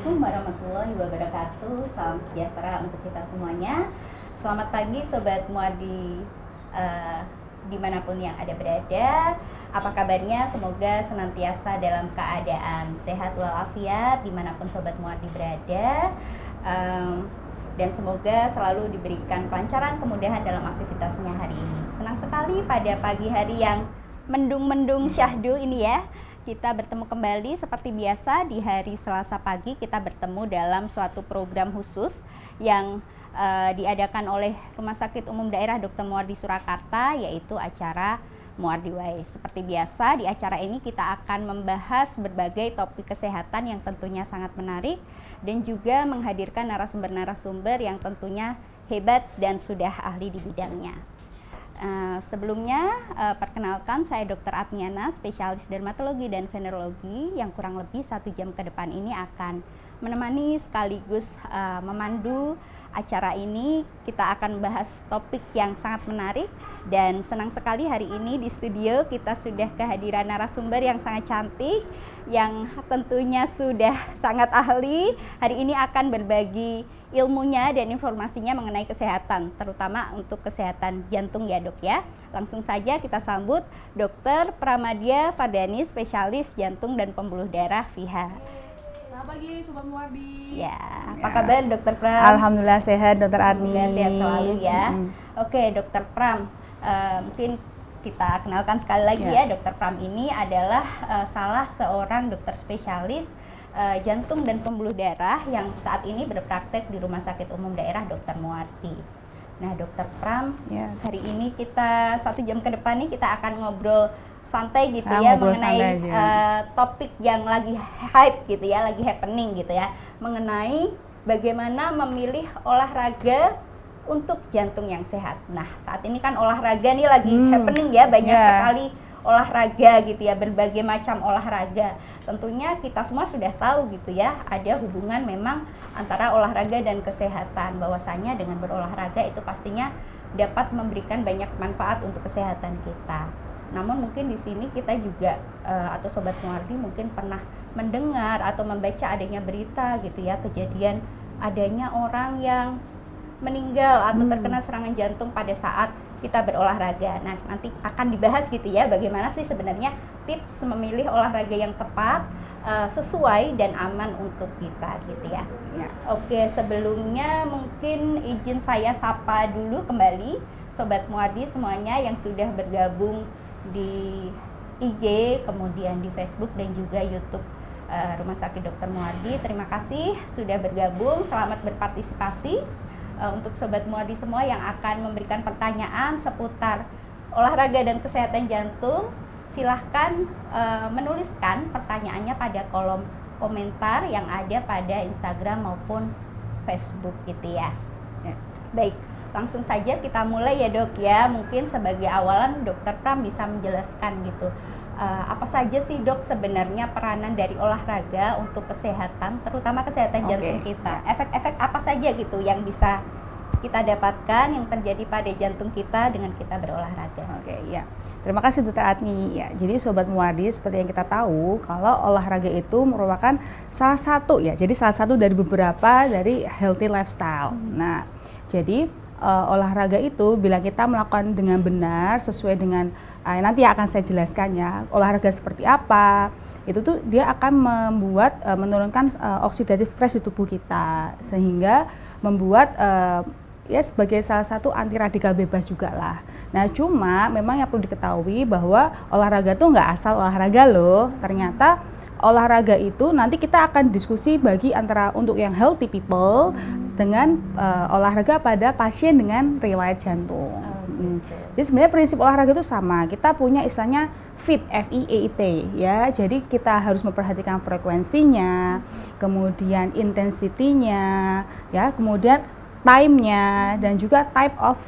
Assalamualaikum warahmatullahi wabarakatuh. Salam sejahtera untuk kita semuanya. Selamat pagi Sobat Muardi dimanapun yang ada berada. Apa kabarnya? Semoga senantiasa dalam keadaan sehat walafiat dimanapun Sobat Muardi berada. Dan semoga selalu diberikan kelancaran, kemudahan dalam aktivitasnya hari ini. Senang sekali pada pagi hari yang mendung-mendung syahdu ini ya, kita bertemu kembali seperti biasa di hari Selasa pagi. Kita bertemu dalam suatu program khusus yang diadakan oleh Rumah Sakit Umum Daerah Dr. Muardi Surakarta, yaitu acara Muardi Way. Seperti biasa, di acara ini kita akan membahas berbagai topik kesehatan yang tentunya sangat menarik dan juga menghadirkan narasumber-narasumber yang tentunya hebat dan sudah ahli di bidangnya. Sebelumnya, perkenalkan saya Dr. Atmiana, spesialis dermatologi dan venerologi yang kurang lebih 1 jam ke depan ini akan menemani sekaligus memandu acara ini. Kita akan bahas topik yang sangat menarik dan senang sekali hari ini di studio kita sudah kehadiran narasumber yang sangat cantik yang tentunya sudah sangat ahli. Hari ini akan berbagi ilmunya dan informasinya mengenai kesehatan, terutama untuk kesehatan jantung ya dok ya. Langsung saja kita sambut Dr. Pramadya Fardani, spesialis jantung dan pembuluh darah FIHA. Selamat pagi Sobat Muardi. Ya, apa kabar Dr. Pram? Alhamdulillah sehat Dr. Adni. Alhamdulillah sehat selalu ya. Oke Dr. Pram, mungkin kita kenalkan sekali lagi ya. Dr. Pram ini adalah salah seorang dokter spesialis jantung dan pembuluh darah yang saat ini berpraktek di Rumah Sakit Umum Daerah Dr. Muardi. Nah Dr. Pram, hari ini kita 1 jam ke depan nih kita akan ngobrol santai gitu ya mengenai topik yang lagi hype gitu ya, lagi happening gitu ya, mengenai bagaimana memilih olahraga untuk jantung yang sehat. Nah saat ini kan olahraga nih lagi happening ya, banyak sekali olahraga gitu ya, berbagai macam olahraga. Tentunya kita semua sudah tahu gitu ya, ada hubungan memang antara olahraga dan kesehatan, bahwasanya dengan berolahraga itu pastinya dapat memberikan banyak manfaat untuk kesehatan kita. Namun mungkin di sini kita juga atau Sobat Muardi mungkin pernah mendengar atau membaca adanya berita gitu ya, kejadian adanya orang yang meninggal atau terkena serangan jantung pada saat kita berolahraga. Nah nanti akan dibahas gitu ya, bagaimana sih sebenarnya tips memilih olahraga yang tepat, sesuai dan aman untuk kita gitu ya. Oke, sebelumnya mungkin izin saya sapa dulu kembali Sobat Muardi semuanya yang sudah bergabung di IG, kemudian di Facebook dan juga YouTube Rumah Sakit Dr. Muardi. Terima kasih sudah bergabung, selamat berpartisipasi. Untuk Sobat Muardi semua yang akan memberikan pertanyaan seputar olahraga dan kesehatan jantung, silahkan menuliskan pertanyaannya pada kolom komentar yang ada pada Instagram maupun Facebook gitu ya. Baik, langsung saja kita mulai ya dok ya. Mungkin sebagai awalan Dr. Pram bisa menjelaskan gitu, apa saja sih dok sebenarnya peranan dari olahraga untuk kesehatan, terutama kesehatan jantung kita. Efek-efek apa saja gitu yang bisa kita dapatkan yang terjadi pada jantung kita dengan kita berolahraga. Terima kasih Dr. Adni. Ya, jadi Sobat Muardi, seperti yang kita tahu, kalau olahraga itu merupakan salah satu dari beberapa dari healthy lifestyle. Nah, jadi olahraga itu bila kita melakukan dengan benar sesuai dengan nanti akan saya jelaskan ya, olahraga seperti apa, itu tuh dia akan menurunkan oksidatif stres di tubuh kita, sehingga membuat ya sebagai salah satu anti radikal bebas juga lah. Nah cuma memang yang perlu diketahui bahwa olahraga tuh nggak asal olahraga loh. Ternyata olahraga itu nanti kita akan diskusi bagi antara untuk yang healthy people dengan olahraga pada pasien dengan riwayat jantung. Jadi sebenarnya prinsip olahraga itu sama. Kita punya istilahnya FIT, F-I-E-I-T ya. Jadi kita harus memperhatikan frekuensinya, kemudian intensitinya, ya, kemudian time-nya dan juga type of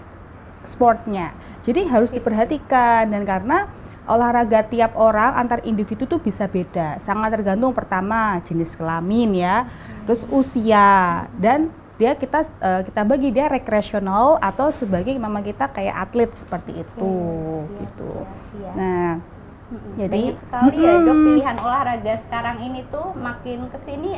sportnya. Jadi harus diperhatikan, dan karena olahraga tiap orang antar individu tuh bisa beda. Sangat tergantung pertama jenis kelamin ya, terus usia, dan kita bagi dia rekreasional atau sebagai memang kita kayak atlet seperti itu gitu. Nah, Jadi banyak sekali ya dok pilihan olahraga sekarang ini tuh makin kesini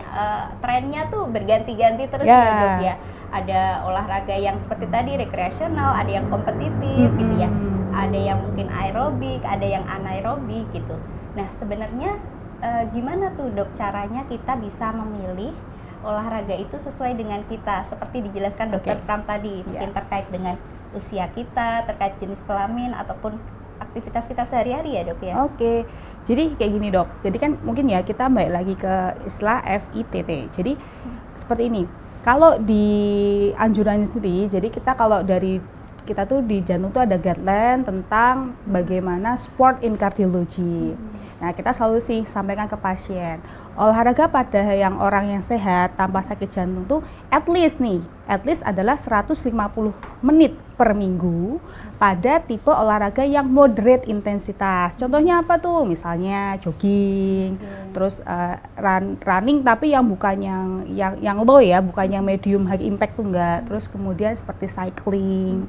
trennya tuh berganti-ganti terus ya dok ya. Ada olahraga yang seperti tadi rekreasional, ada yang kompetitif gitu ya, ada yang mungkin aerobik, ada yang anaerobik gitu. Nah sebenarnya gimana tuh dok caranya kita bisa memilih olahraga itu sesuai dengan kita seperti dijelaskan dokter Pram tadi, mungkin terkait dengan usia kita, terkait jenis kelamin ataupun aktivitas kita sehari-hari ya dok ya. Oke, jadi kayak gini dok. Jadi kan mungkin ya kita balik lagi ke istilah FITT. Jadi seperti ini. Kalau di anjurannya sendiri, jadi kita kalau dari kita tuh di jantung tuh ada guideline tentang bagaimana sport in cardiology. Nah, kita selalu sih sampaikan ke pasien, olahraga pada yang orang yang sehat tanpa sakit jantung tuh at least adalah 150 menit per minggu pada tipe olahraga yang moderate intensitas. Contohnya apa tuh? Misalnya jogging, terus running tapi yang bukan yang low ya, bukan yang medium high impact tuh enggak. Terus kemudian seperti cycling.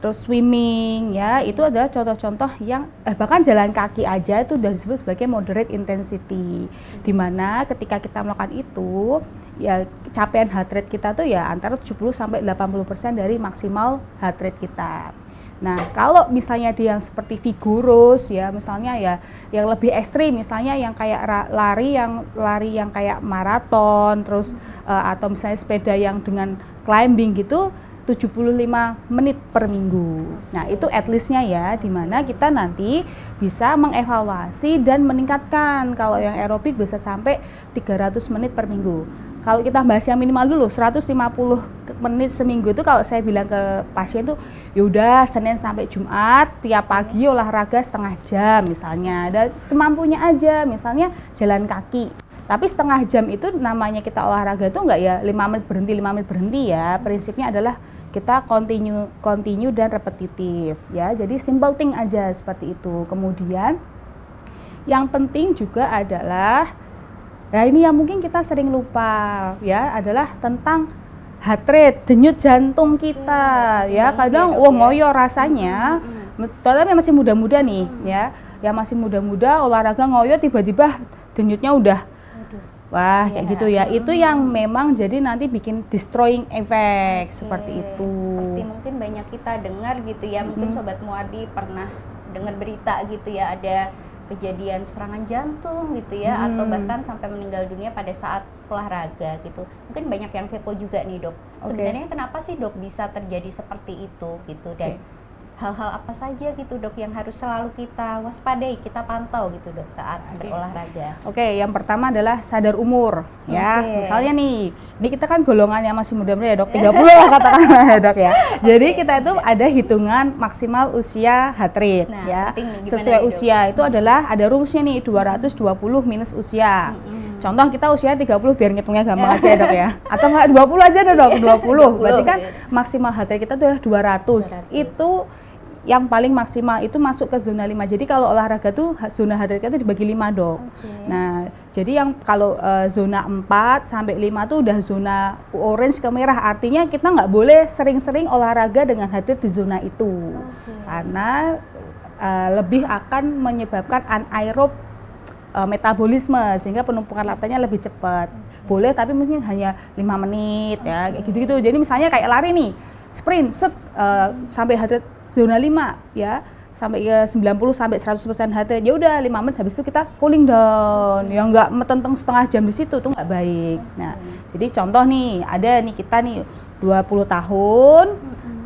Terus swimming ya, itu adalah contoh-contoh yang bahkan jalan kaki aja itu sudah disebut sebagai moderate intensity. Dimana ketika kita melakukan itu ya capaian heart rate kita tuh ya antara 70 sampai 80% dari maksimal heart rate kita. Nah, kalau misalnya dia yang seperti vigorous ya, misalnya ya yang lebih ekstrim, misalnya yang kayak lari yang kayak maraton, terus atau misalnya sepeda yang dengan climbing gitu 75 menit per minggu. Nah, itu at least-nya ya, di mana kita nanti bisa mengevaluasi dan meningkatkan. Kalau yang aerobik bisa sampai 300 menit per minggu. Kalau kita bahas yang minimal dulu, 150 menit seminggu itu kalau saya bilang ke pasien tuh, yaudah Senin sampai Jumat, tiap pagi olahraga setengah jam misalnya. Dan semampunya aja, misalnya jalan kaki. Tapi setengah jam itu namanya kita olahraga itu enggak ya 5 menit berhenti ya. Prinsipnya adalah kita continue dan repetitif ya. Jadi simple thing aja seperti itu. Kemudian yang penting juga adalah, nah ini yang mungkin kita sering lupa ya, adalah tentang heart rate, denyut jantung kita ya. Kadang ngoyo rasanya, tapi masih muda-muda nih ya. Yang masih muda-muda olahraga ngoyo tiba-tiba denyutnya udah wah kayak gitu ya. Itu yang memang jadi nanti bikin destroying effect seperti itu. Seperti mungkin banyak kita dengar gitu ya, mungkin Sobat Muardi pernah dengar berita gitu ya, ada kejadian serangan jantung gitu ya, atau bahkan sampai meninggal dunia pada saat olahraga gitu. Mungkin banyak yang kepo juga nih dok, sebenarnya kenapa sih dok bisa terjadi seperti itu gitu, dan hal-hal apa saja gitu dok yang harus selalu kita waspadai, kita pantau gitu dok saat berolahraga. Yang pertama adalah sadar umur ya. Misalnya nih, ini kita kan golongan yang masih muda-muda ya dok, 30 lah katakanlah ya dok ya. Jadi kita itu ada hitungan maksimal usia heart rate ya. Sesuai usia itu adalah ada rumusnya nih, 220 minus usia. Contoh kita usia 30 biar ngitungnya gampang aja ya dok ya. Atau enggak 20 aja dok, 20. Berarti kan maksimal heart rate kita itu adalah 200. Itu yang paling maksimal itu masuk ke zona 5. Jadi kalau olahraga tuh zona heart rate itu dibagi 5 dok. Nah, jadi yang kalau zona 4 sampai 5 tuh udah zona orange ke merah. Artinya kita nggak boleh sering-sering olahraga dengan heart rate di zona itu. Karena lebih akan menyebabkan anaerob metabolisme sehingga penumpukan laktanya lebih cepat. Boleh tapi mungkin hanya 5 menit ya, kayak gitu-gitu. Jadi misalnya kayak lari nih, sprint sampai heart rate zona 5 ya, sampai ke 90 sampai 100% heart rate. Ya udah 5 menit, habis itu kita cooling down. Ya enggak metenteng setengah jam di situ tuh enggak baik. Nah, jadi contoh nih, ada nih kita nih 20 tahun.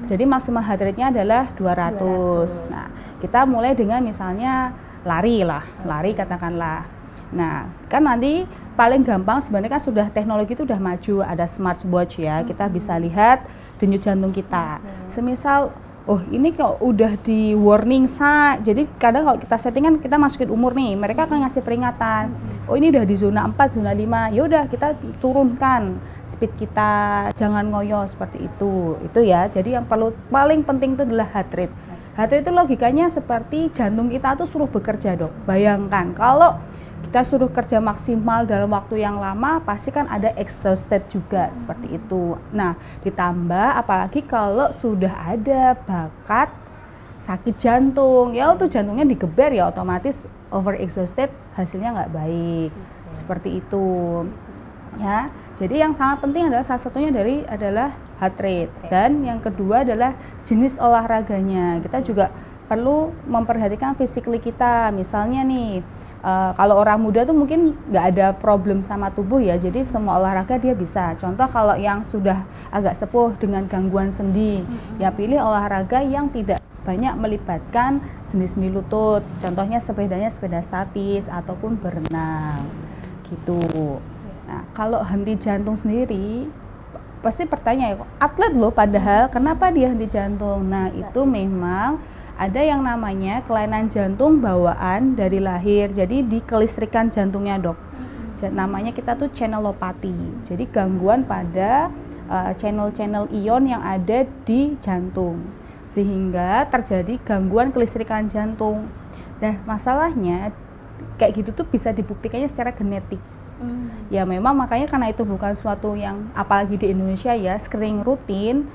Jadi maksimal heart rate-nya adalah 200. Nah, kita mulai dengan misalnya lari katakanlah. Nah, kan nanti paling gampang sebenarnya kan sudah teknologi itu udah maju, ada smartwatch ya, kita bisa lihat denyut jantung kita. Semisal, oh ini kok udah di warning jadi kadang kalau kita settingan kita masukin umur nih, mereka akan ngasih peringatan. Oh ini udah di zona 4, zona 5, ya udah kita turunkan speed kita, jangan ngoyo seperti itu. Itu ya, jadi yang paling penting itu adalah heart rate. Heart rate itu logikanya seperti jantung kita tuh suruh bekerja dok. Bayangkan kalau kita suruh kerja maksimal dalam waktu yang lama, pasti kan ada exhausted juga seperti itu. Nah, ditambah apalagi kalau sudah ada bakat sakit jantung, ya tuh jantungnya digeber ya otomatis over exhausted, hasilnya nggak baik. Seperti itu. Ya, jadi yang sangat penting adalah salah satunya adalah heart rate, dan yang kedua adalah jenis olahraganya. Kita juga perlu memperhatikan physically kita. Misalnya nih, kalau orang muda tuh mungkin nggak ada problem sama tubuh ya, jadi semua olahraga dia bisa. Contoh kalau yang sudah agak sepuh dengan gangguan sendi, ya pilih olahraga yang tidak banyak melibatkan sendi-sendi lutut. Contohnya sepeda statis ataupun berenang gitu. Nah, kalau henti jantung sendiri, pasti pertanyaan, atlet loh padahal, kenapa dia henti jantung? Nah, itu memang ada yang namanya kelainan jantung bawaan dari lahir, jadi di kelistrikan jantungnya dok. Namanya kita tuh channelopathy, jadi gangguan pada channel-channel ion yang ada di jantung, sehingga terjadi gangguan kelistrikan jantung. Nah, masalahnya kayak gitu tuh bisa dibuktikannya secara genetik. Ya memang makanya karena itu bukan suatu yang, apalagi di Indonesia ya, screening rutin,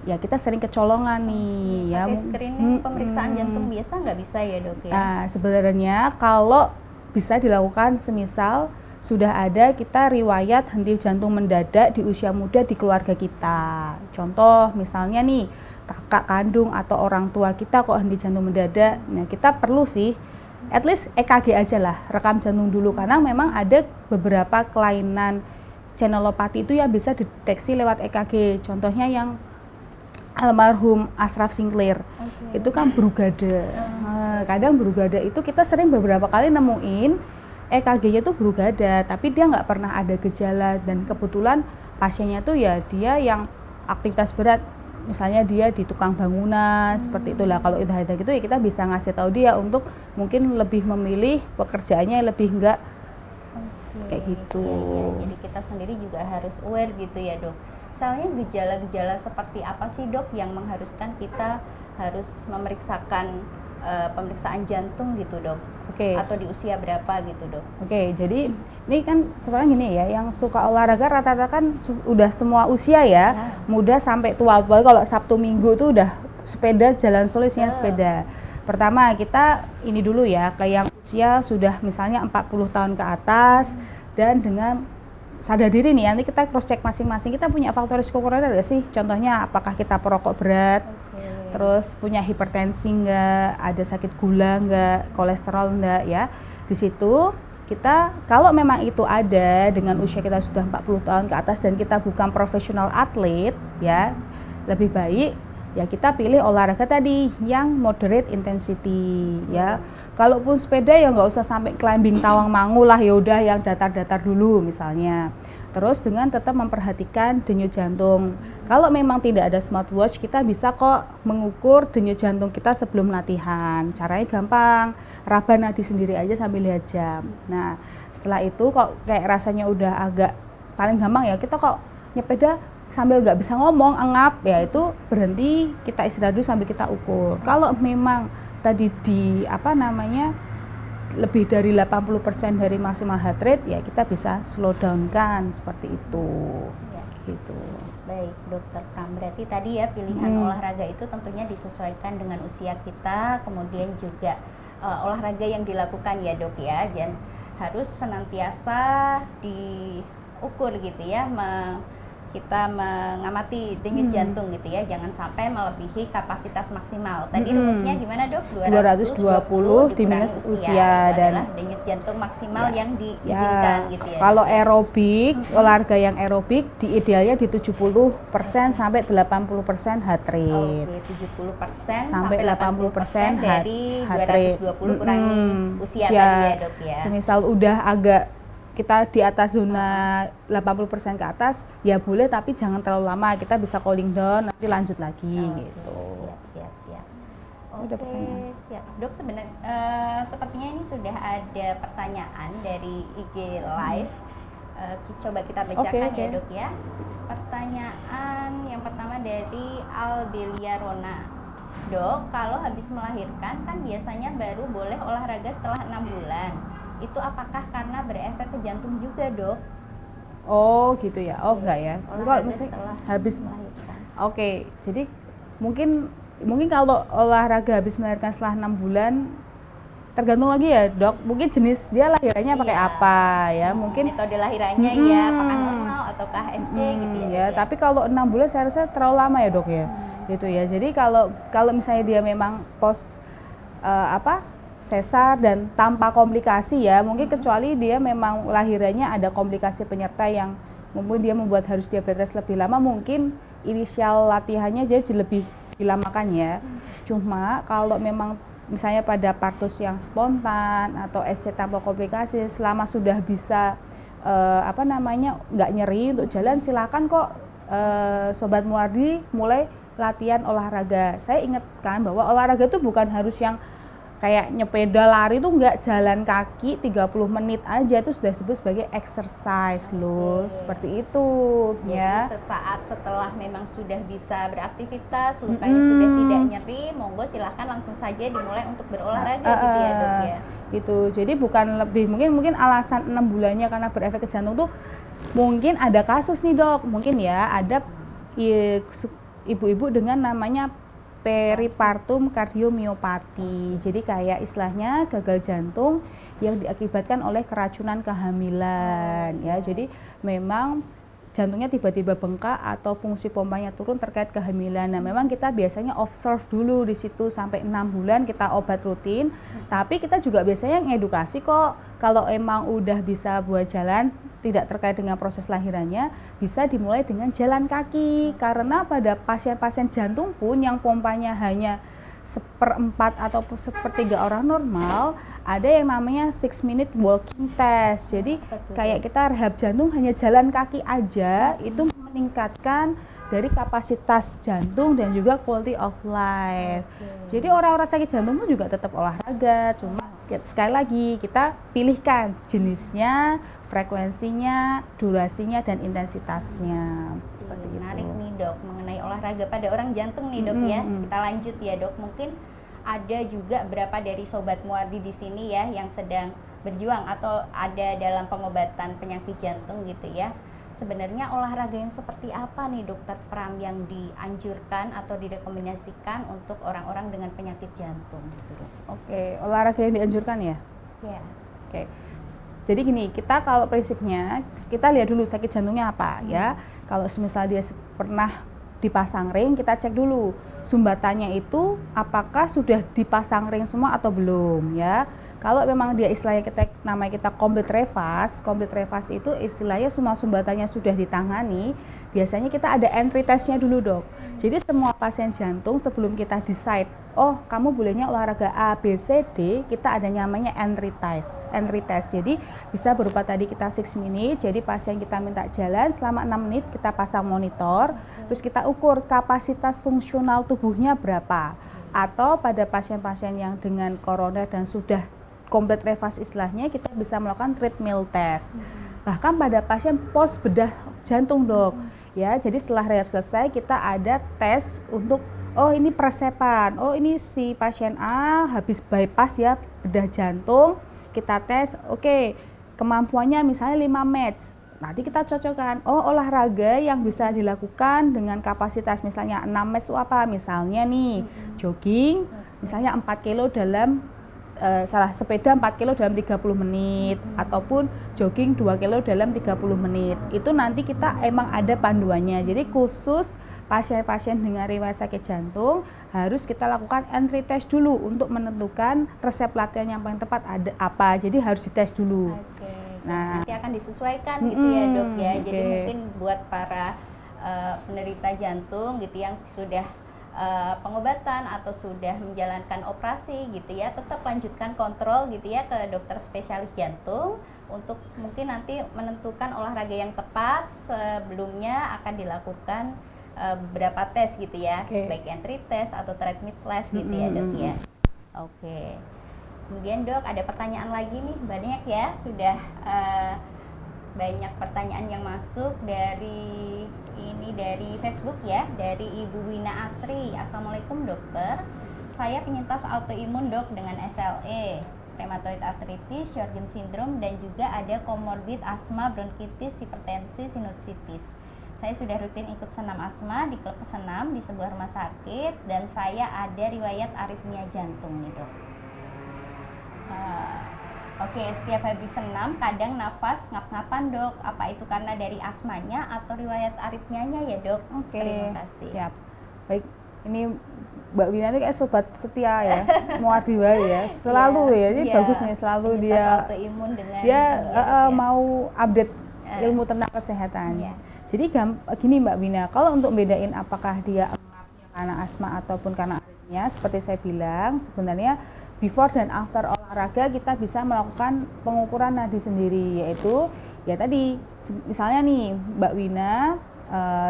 ya kita sering kecolongan nih. Ya screening pemeriksaan jantung biasa nggak bisa ya dok ya? Nah, sebenarnya kalau bisa dilakukan semisal sudah ada kita riwayat henti jantung mendadak di usia muda di keluarga kita. Contoh misalnya nih, kakak kandung atau orang tua kita kok henti jantung mendadak, nah kita perlu sih at least EKG aja lah, rekam jantung dulu, karena memang ada beberapa kelainan channelopathy itu yang bisa dideteksi lewat EKG. Contohnya yang almarhum Ashraf Sinclair, itu kan Brugada. Kadang Brugada itu kita sering beberapa kali nemuin EKG-nya tuh Brugada, tapi dia nggak pernah ada gejala, dan kebetulan pasiennya tuh ya dia yang aktivitas berat. Misalnya dia di tukang bangunan, seperti itulah. Kalau udah ada gitu ya kita bisa ngasih tahu dia untuk mungkin lebih memilih pekerjaannya yang lebih enggak kayak gitu. Jadi kita sendiri juga harus aware gitu ya dok. Misalnya gejala-gejala seperti apa sih dok yang mengharuskan kita harus memeriksakan pemeriksaan jantung gitu dok? Atau di usia berapa gitu dok? Jadi ini kan sekarang gini ya, yang suka olahraga rata-rata kan udah semua usia ya, muda sampai tua. Kalau Sabtu Minggu itu udah sepeda, jalan solusinya sepeda. Pertama kita ini dulu ya, kayak yang usia sudah misalnya 40 tahun ke atas, dan dengan sadar diri nih, nanti kita cross check masing-masing, kita punya faktor risiko koroner nggak sih? Contohnya apakah kita perokok berat, terus punya hipertensi nggak, ada sakit gula nggak, kolesterol nggak ya. Di situ kita, kalau memang itu ada dengan usia kita sudah 40 tahun ke atas dan kita bukan profesional atlet ya, lebih baik ya kita pilih olahraga tadi yang moderate intensity ya. Kalaupun sepeda ya nggak usah sampai climbing Tawangmangu lah, ya udah yang datar-datar dulu misalnya. Terus dengan tetap memperhatikan denyut jantung. Kalau memang tidak ada smartwatch, kita bisa kok mengukur denyut jantung kita sebelum latihan. Caranya gampang, raba nadi sendiri aja sambil lihat jam. Nah, setelah itu kok kayak rasanya udah agak, paling gampang ya kita kok nyepeda sambil nggak bisa ngomong, engap, ya itu berhenti, kita istirahat dulu sambil kita ukur. Kalau memang tadi di lebih dari 80% dari maksimal heart rate, ya kita bisa slow down kan, seperti itu ya. Gitu. Baik dokter Pram, berarti tadi ya pilihan olahraga itu tentunya disesuaikan dengan usia kita, kemudian juga olahraga yang dilakukan ya dok ya, dan harus senantiasa diukur gitu ya, kita mengamati denyut jantung gitu ya, jangan sampai melebihi kapasitas maksimal. Tadi rumusnya gimana dok? 220 diminus usia dan denyut jantung maksimal yang diizinkan gitu ya. Kalau aerobik, olahraga yang aerobik di idealnya di 70% sampai 80% heart rate. 70% sampai 80% dari heart rate. 220 kurangi usia tadi ya dok ya. Semisal udah agak kita di atas zona 80% ke atas, ya boleh, tapi jangan terlalu lama, kita bisa cooling down, nanti lanjut lagi gitu. Siap. Oke, siap. Dok, sebenarnya sepertinya ini sudah ada pertanyaan dari IG Live. Coba kita bacakan ya dok ya. Pertanyaan yang pertama dari Aldelia Rona. Dok, kalau habis melahirkan kan biasanya baru boleh olahraga setelah 6 bulan. Itu apakah karena berefek ke jantung juga dok? Oh gitu ya, enggak ya. Kalau misalnya habis melahirkan. Jadi mungkin Mungkin kalau olahraga habis melahirkan setelah 6 bulan, tergantung lagi ya dok, mungkin jenis dia lahirannya pakai apa ya, mungkin metode lahirannya ya, apakah normal ataukah SC gitu ya, ya. Tapi kalau 6 bulan saya rasa terlalu lama ya dok ya, gitu ya. Jadi kalau misalnya dia memang sesar dan tanpa komplikasi ya, mungkin kecuali dia memang lahirannya ada komplikasi penyerta yang mungkin dia membuat harus diabetes lebih lama, mungkin inisial latihannya jadi lebih dilamakan ya. Cuma kalau memang misalnya pada partus yang spontan atau SC tanpa komplikasi, selama sudah bisa nggak nyeri untuk jalan, silakan kok Sobat Muardi mulai latihan olahraga. Saya ingatkan bahwa olahraga itu bukan harus yang kayak nyepeda lari, tuh nggak, jalan kaki 30 menit aja itu sudah disebut sebagai exercise loh, seperti itu. Jadi ya sesaat setelah memang sudah bisa beraktivitas, lukanya sudah tidak nyeri, monggo silahkan langsung saja dimulai untuk berolahraga gitu ya dok ya. Gitu, jadi bukan lebih, mungkin alasan 6 bulannya karena berefek ke jantung tuh mungkin ada kasus nih dok, mungkin ya ada ibu-ibu dengan namanya peripartum kardiomiopati. Jadi kayak istilahnya gagal jantung yang diakibatkan oleh keracunan kehamilan ya. Jadi memang jantungnya tiba-tiba bengkak atau fungsi pompanya turun terkait kehamilan. Nah, memang kita biasanya observe dulu di situ sampai 6 bulan kita obat rutin. Tapi kita juga biasanya ngedukasi kok, kalau emang udah bisa buat jalan tidak terkait dengan proses lahirannya, bisa dimulai dengan jalan kaki. Karena pada pasien-pasien jantung pun yang pompanya hanya 1/4 atau 1/3 orang normal, ada yang namanya 6-minute walking test. Jadi kayak kita rehab jantung hanya jalan kaki aja, itu meningkatkan dari kapasitas jantung dan juga quality of life. Jadi orang-orang sakit jantung pun juga tetap olahraga, cuma sekali lagi kita pilihkan jenisnya, frekuensinya, durasinya, dan intensitasnya. Seperti menarik itu. nih dok, mengenai olahraga pada orang jantung nih dok ya. Kita lanjut ya dok, mungkin ada juga berapa dari Sobat Muardi di sini ya yang sedang berjuang atau ada dalam pengobatan penyakit jantung gitu ya. Sebenarnya olahraga yang seperti apa nih Dokter Pram yang dianjurkan atau direkomendasikan untuk orang-orang dengan penyakit jantung gitu dok? Oke, olahraga yang dianjurkan ya? Ya. Oke. Jadi gini, kita kalau prinsipnya kita lihat dulu sakit jantungnya apa ya. Kalau misal dia pernah dipasang ring, kita cek dulu sumbatannya itu apakah sudah dipasang ring semua atau belum ya. Kalau memang dia istilahnya kita complete reverse itu istilahnya semua sumbatannya sudah ditangani, biasanya kita ada entry testnya dulu dok. Jadi semua pasien jantung sebelum kita decide, oh kamu bolehnya olahraga A, B, C, D, kita ada namanya entry test. Jadi bisa berupa tadi kita 6 minute, jadi pasien kita minta jalan selama 6 menit, kita pasang monitor, terus kita ukur kapasitas fungsional tubuhnya berapa. Atau pada pasien-pasien yang dengan koroner dan sudah complete reverse istilahnya, kita bisa melakukan treadmill test. Bahkan pada pasien pos bedah jantung dok, ya. Jadi setelah rehab selesai kita ada tes untuk, oh ini persepan, oh ini si pasien A habis bypass ya bedah jantung, kita tes, oke, kemampuannya misalnya 5 match. Nanti kita cocokkan, oh olahraga yang bisa dilakukan dengan kapasitas misalnya 6 match itu apa? Misalnya nih, jogging, misalnya 4 kilo dalam sepeda 4 kilo dalam 30 menit ataupun jogging 2 kilo dalam 30 menit. Itu nanti kita emang ada panduannya. Jadi khusus pasien-pasien dengan riwayat sakit jantung harus kita lakukan entry test dulu untuk menentukan resep latihan yang paling tepat ada apa. Jadi harus dites dulu. Nah, nanti akan disesuaikan gitu ya dok ya. Jadi mungkin buat para penderita jantung gitu yang sudah pengobatan atau sudah menjalankan operasi gitu ya, tetap lanjutkan kontrol gitu ya ke dokter spesialis jantung untuk mungkin nanti menentukan olahraga yang tepat. Sebelumnya akan dilakukan beberapa tes gitu ya, baik entry test atau treadmill test gitu ya dok ya. Oke. Kemudian dok, ada pertanyaan lagi nih, banyak ya, sudah banyak pertanyaan yang masuk dari Facebook ya, dari Ibu Wina Asri. Assalamualaikum dokter, saya penyintas autoimun dok dengan SLE, rheumatoid arthritis, Sjögren's syndrome, dan juga ada komorbid asma, bronkitis, hipertensi, sinusitis. Saya sudah rutin ikut senam asma di klub senam di sebuah rumah sakit dan saya ada riwayat aritmia jantung nih dok. Oke, setiap habis senam kadang nafas ngap-ngapan dok. Apa itu karena dari asmanya atau riwayat aritmianya ya dok? Oke, Terima kasih. siap. Baik, ini Mbak Wina itu kayak sobat setia ya, Muardiwa ya, selalu ya, ini bagus nih, selalu dia mau update ilmu tentang kesehatan. Jadi gini Mbak Wina, kalau untuk bedain apakah dia engapnya karena asma ataupun karena aritmia, seperti saya bilang, sebenarnya before dan after olahraga kita bisa melakukan pengukuran nadi sendiri, yaitu ya tadi misalnya nih Mbak Wina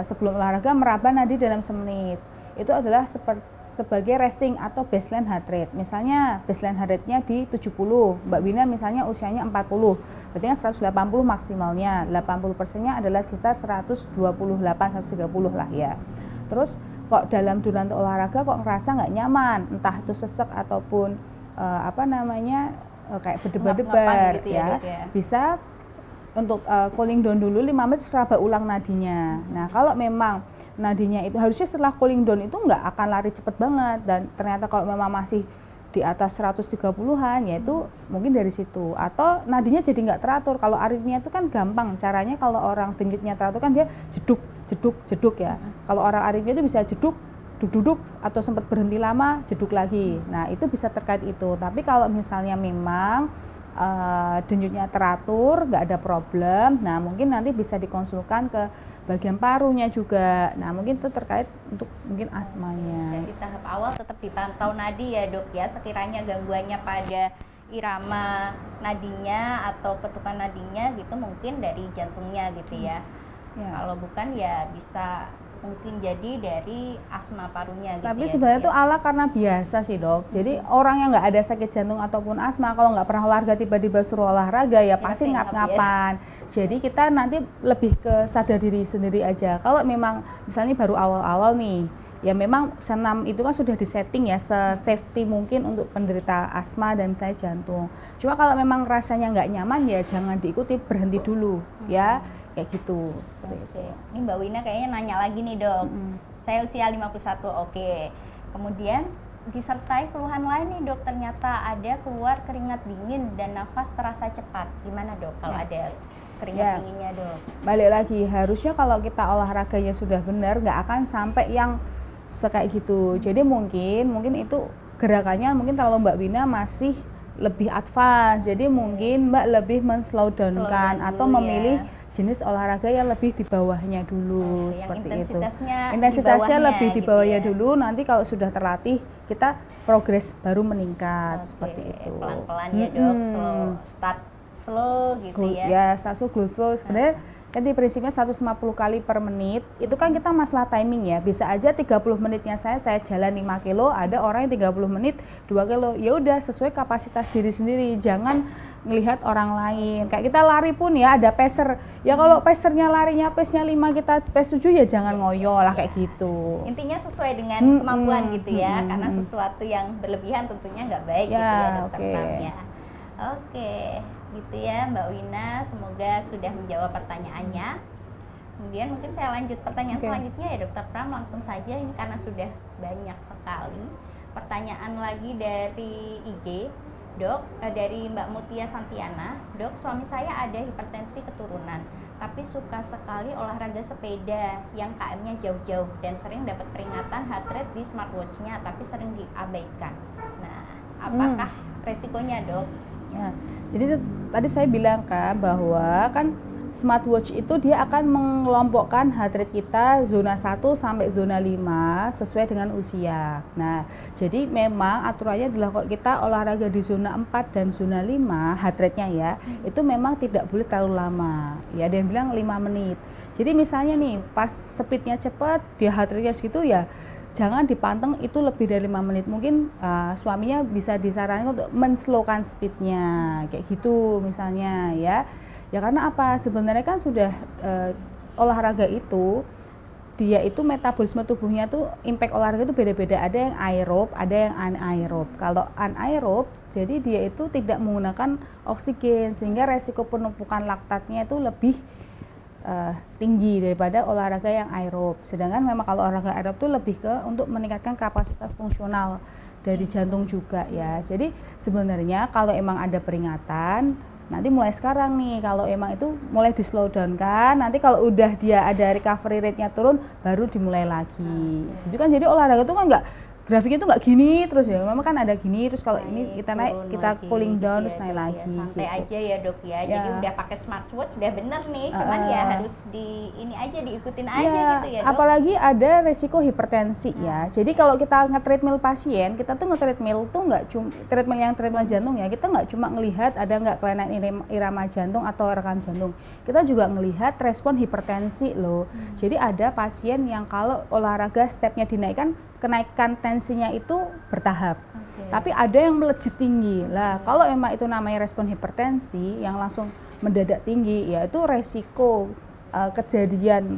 sebelum olahraga meraba nadi dalam semenit, itu adalah sebagai resting atau baseline heart rate. Misalnya baseline heart rate-nya di 70, Mbak Wina misalnya usianya 40, berarti kan 180 maksimalnya, 80%-nya adalah sekitar 128, 130 lah ya. Terus kok dalam durasi olahraga kok ngerasa nggak nyaman, entah itu sesek ataupun kayak berdebar-debar gitu ya, bisa untuk cooling down dulu 5 menit, seraba ulang nadinya. Nah kalau memang nadinya itu harusnya setelah cooling down itu nggak akan lari cepet banget, dan ternyata kalau memang masih di atas 130-an ya itu mungkin dari situ, atau nadinya jadi nggak teratur. Kalau aritmia itu kan gampang caranya, kalau orang denyutnya teratur kan dia jeduk jeduk jeduk ya. Kalau orang aritmia itu bisa jeduk duduk atau sempat berhenti lama jeduk lagi. Nah itu bisa terkait itu. Tapi kalau misalnya memang denyutnya teratur, nggak ada problem, nah mungkin nanti bisa dikonsulkan ke bagian parunya juga. Nah mungkin itu terkait untuk mungkin asmanya. Jadi tahap awal tetap dipantau nadi ya dok ya, sekiranya gangguannya pada irama nadinya atau ketukan nadinya gitu mungkin dari jantungnya gitu ya. Kalau bukan ya bisa mungkin jadi dari asma parunya gitu. Tapi ya, sebenarnya itu ala karena biasa sih dok. Jadi orang yang nggak ada sakit jantung ataupun asma, kalau nggak pernah olahraga tiba-tiba suruh olahraga ya pasti ngap-ngapan. Jadi kita nanti lebih ke sadar diri sendiri aja. Kalau memang misalnya baru awal-awal nih, ya memang senam itu kan sudah disetting ya se-safety mungkin untuk penderita asma dan misalnya jantung. Cuma kalau memang rasanya nggak nyaman ya jangan diikuti, berhenti dulu ya. Kayak gitu, seperti itu. Ini Mbak Wina kayaknya nanya lagi nih dok. Saya usia 51, oke. Kemudian disertai keluhan lain nih dok, ternyata ada keluar keringat dingin dan nafas terasa cepat. Gimana dok kalau ada keringat dinginnya dok? Balik lagi, harusnya kalau kita olahraganya sudah benar nggak akan sampai yang kayak gitu. Jadi mungkin itu gerakannya mungkin kalau Mbak Wina masih lebih advance. Jadi mungkin Mbak lebih men-slow down-kan atau memilih jenis olahraga yang lebih di bawahnya dulu, seperti itu. Intensitasnya lebih di bawahnya dulu, nanti kalau sudah terlatih kita progres baru meningkat, seperti itu. Pelan-pelan ya dok, start slow gitu ya. Ya, start slow. Sebenarnya nanti prinsipnya 150 kali per menit, itu kan kita masalah timing ya. Bisa aja 30 menitnya saya jalan 5 kilo, ada orang yang 30 menit 2 kilo. Ya udah sesuai kapasitas diri sendiri, jangan ngelihat orang lain. Kayak kita lari pun ya ada pacer. Ya kalau pacernya larinya pace-nya 5, kita pace 7 ya jangan ngoyo lah kayak gitu. Intinya sesuai dengan kemampuan gitu ya, karena sesuatu yang berlebihan tentunya nggak baik gitu ya dokter Pram ya. Oke, gitu ya Mbak Wina, semoga sudah menjawab pertanyaannya. Kemudian mungkin saya lanjut pertanyaan selanjutnya ya dokter Pram, langsung saja ini karena sudah banyak sekali. Pertanyaan lagi dari IG. Dok, dari Mbak Mutia Santiana, dok suami saya ada hipertensi keturunan, tapi suka sekali olahraga sepeda yang KM-nya jauh-jauh dan sering dapat peringatan heart rate di smartwatch-nya, tapi sering diabaikan. Nah, apakah resikonya dok? Ya, jadi tadi saya bilang kan bahwa kan smartwatch itu dia akan mengelompokkan heart rate kita zona 1 sampai zona 5 sesuai dengan usia. Nah, jadi memang aturannya adalah kalau kita olahraga di zona 4 dan zona 5 heart rate-nya ya, itu memang tidak boleh terlalu lama. Ya, ada yang bilang 5 menit. Jadi misalnya nih, pas speednya cepat, dia heart rate-nya segitu ya, jangan dipanteng itu lebih dari 5 menit. Mungkin suaminya bisa disarankan untuk men-slowkan speednya, kayak gitu misalnya ya. Ya karena apa? Sebenarnya kan sudah olahraga itu dia itu metabolisme tubuhnya tuh impact olahraga itu beda-beda. Ada yang aerob, ada yang anaerob. Kalau anaerob jadi dia itu tidak menggunakan oksigen sehingga resiko penumpukan laktatnya itu lebih tinggi daripada olahraga yang aerob. Sedangkan memang kalau olahraga aerob itu lebih ke untuk meningkatkan kapasitas fungsional dari jantung juga ya. Jadi sebenarnya kalau emang ada peringatan, nanti mulai sekarang nih, kalau emang itu mulai di slow down kan, nanti kalau udah dia ada recovery rate-nya turun, baru dimulai lagi. Itu kan jadi olahraga itu kan nggak, grafiknya tuh nggak gini terus ya, memang kan ada gini, terus kalau ini kita naik, kita cooling down, terus naik lagi. Santai gitu. aja ya dok ya, jadi udah pakai smartwatch udah bener nih, cuman ya harus ini aja diikutin aja gitu ya dok. Apalagi ada resiko hipertensi ya, jadi kalau kita nge-treadmill pasien, kita tuh nge-treadmill tuh nggak cuma treadmill jantung ya, kita nggak cuma ngelihat ada nggak kelainan irama jantung atau rekam jantung, kita juga ngelihat respon hipertensi loh. Jadi ada pasien yang kalau olahraga stepnya dinaikkan, kenaikan tensinya itu bertahap, tapi ada yang melejit tinggi lah. Kalau memang itu namanya respon hipertensi yang langsung mendadak tinggi, ya itu resiko kejadian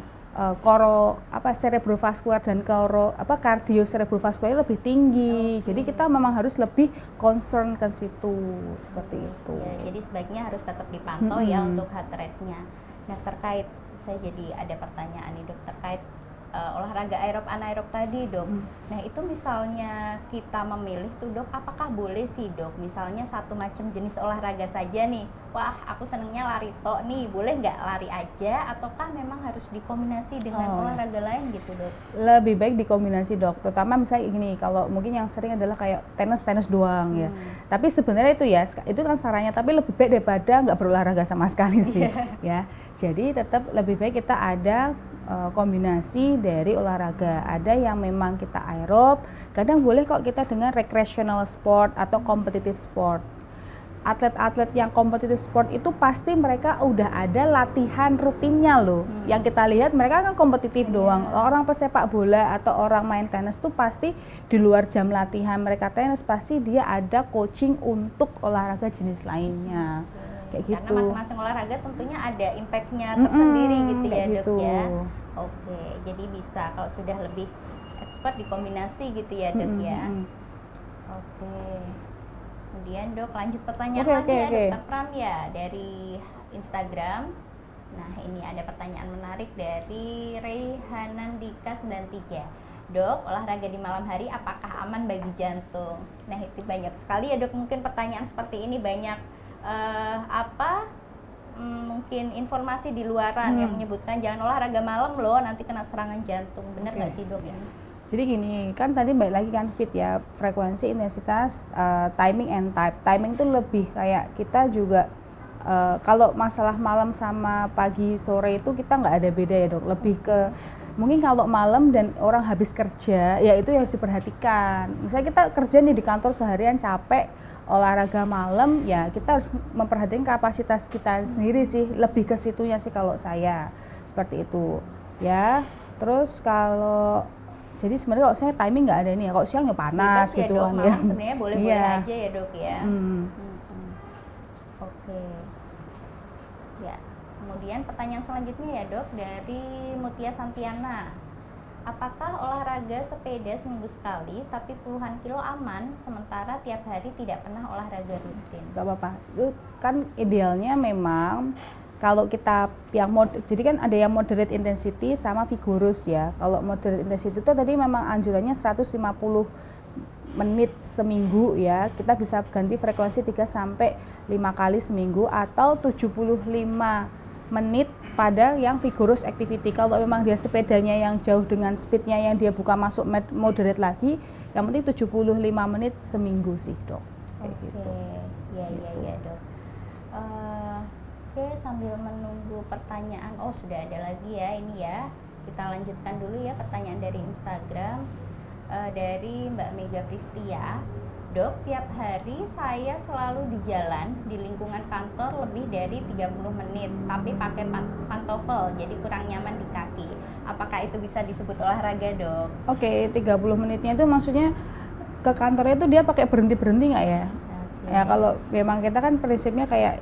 cerebrovaskular dan kardio cerebrovaskular lebih tinggi. Jadi kita memang harus lebih concern ke situ, seperti itu. Ya, jadi sebaiknya harus tetap dipantau ya untuk heart rate-nya. Nah, terkait, saya jadi ada pertanyaan nih dok, terkait olahraga aerob anaerob tadi dok. Nah itu misalnya kita memilih tuh dok, apakah boleh sih dok, misalnya satu macam jenis olahraga saja nih, wah aku senengnya lari tok nih, boleh nggak lari aja, ataukah memang harus dikombinasi dengan olahraga lain gitu dok? Lebih baik dikombinasi dok, terutama misalnya gini, kalau mungkin yang sering adalah kayak tenis doang ya. Tapi sebenarnya itu kan sarannya, tapi lebih baik daripada nggak berolahraga sama sekali sih ya. Jadi tetap lebih baik kita ada kombinasi dari olahraga. Ada yang memang kita aerob, kadang boleh kok kita dengan recreational sport atau competitive sport. Atlet-atlet yang competitive sport itu pasti mereka udah ada latihan rutinnya loh. Yang kita lihat mereka kan kompetitif doang. Orang pesepak bola atau orang main tenis tuh pasti di luar jam latihan mereka tenis, pasti dia ada coaching untuk olahraga jenis lainnya. Kayak Karena gitu. masing-masing olahraga tentunya ada impact-nya tersendiri gitu ya dok gitu. ya. Oke, jadi bisa kalau sudah lebih expert dikombinasi gitu ya dok ya. Oke. Kemudian dok lanjut pertanyaan lagi ya Dr. Pram ya dari Instagram. Nah ini ada pertanyaan menarik dari Reyhanandika 93. Dok, olahraga di malam hari apakah aman bagi jantung? Nah itu banyak sekali ya dok, mungkin pertanyaan seperti ini banyak mungkin informasi di luaran yang menyebutkan jangan olahraga malam loh, nanti kena serangan jantung. Benar nggak sih dok ya? Jadi gini, kan tadi balik lagi kan fit ya, frekuensi, intensitas, timing and type. Timing itu lebih kayak kita juga kalau masalah malam sama pagi sore itu kita nggak ada beda ya dok. Lebih ke mungkin kalau malam dan orang habis kerja, ya itu yang harus diperhatikan. Misalnya kita kerja nih di kantor seharian capek, olahraga malam, ya kita harus memperhatikan kapasitas kita sendiri sih, lebih ke situnya sih kalau saya seperti itu ya. Terus kalau jadi sebenarnya kalau saya timing nggak ada ini ya, kalau siang ya panas gitu ya, dok, kan ya. Sebenarnya boleh-boleh aja ya dok ya. Oke. Ya. Kemudian pertanyaan selanjutnya ya dok dari Mutia Santiana. Apakah olahraga sepeda seminggu sekali tapi puluhan kilo aman, sementara tiap hari tidak pernah olahraga rutin? Gak apa-apa, itu kan idealnya memang kalau kita yang jadi kan ada yang moderate intensity sama vigorous ya. Kalau moderate intensity itu tadi memang anjurannya 150 menit seminggu ya, kita bisa ganti frekuensi 3-5 kali seminggu, atau 75 menit pada yang vigorous activity. Kalau memang dia sepedanya yang jauh dengan speednya yang dia bukan masuk moderate lagi, yang penting 75 menit seminggu sih dok. Oke, gitu. Ya dok. Oke, sambil menunggu pertanyaan, sudah ada lagi ya ini ya. Kita lanjutkan dulu ya pertanyaan dari Instagram dari Mbak Mega Pristia. Dok, tiap hari saya selalu di jalan di lingkungan kantor lebih dari 30 menit, tapi pakai pantofel, jadi kurang nyaman di kaki. Apakah itu bisa disebut olahraga, dok? Oke, 30 menitnya itu maksudnya ke kantornya itu dia pakai berhenti-berhenti nggak ya? Ya kalau memang kita kan prinsipnya kayak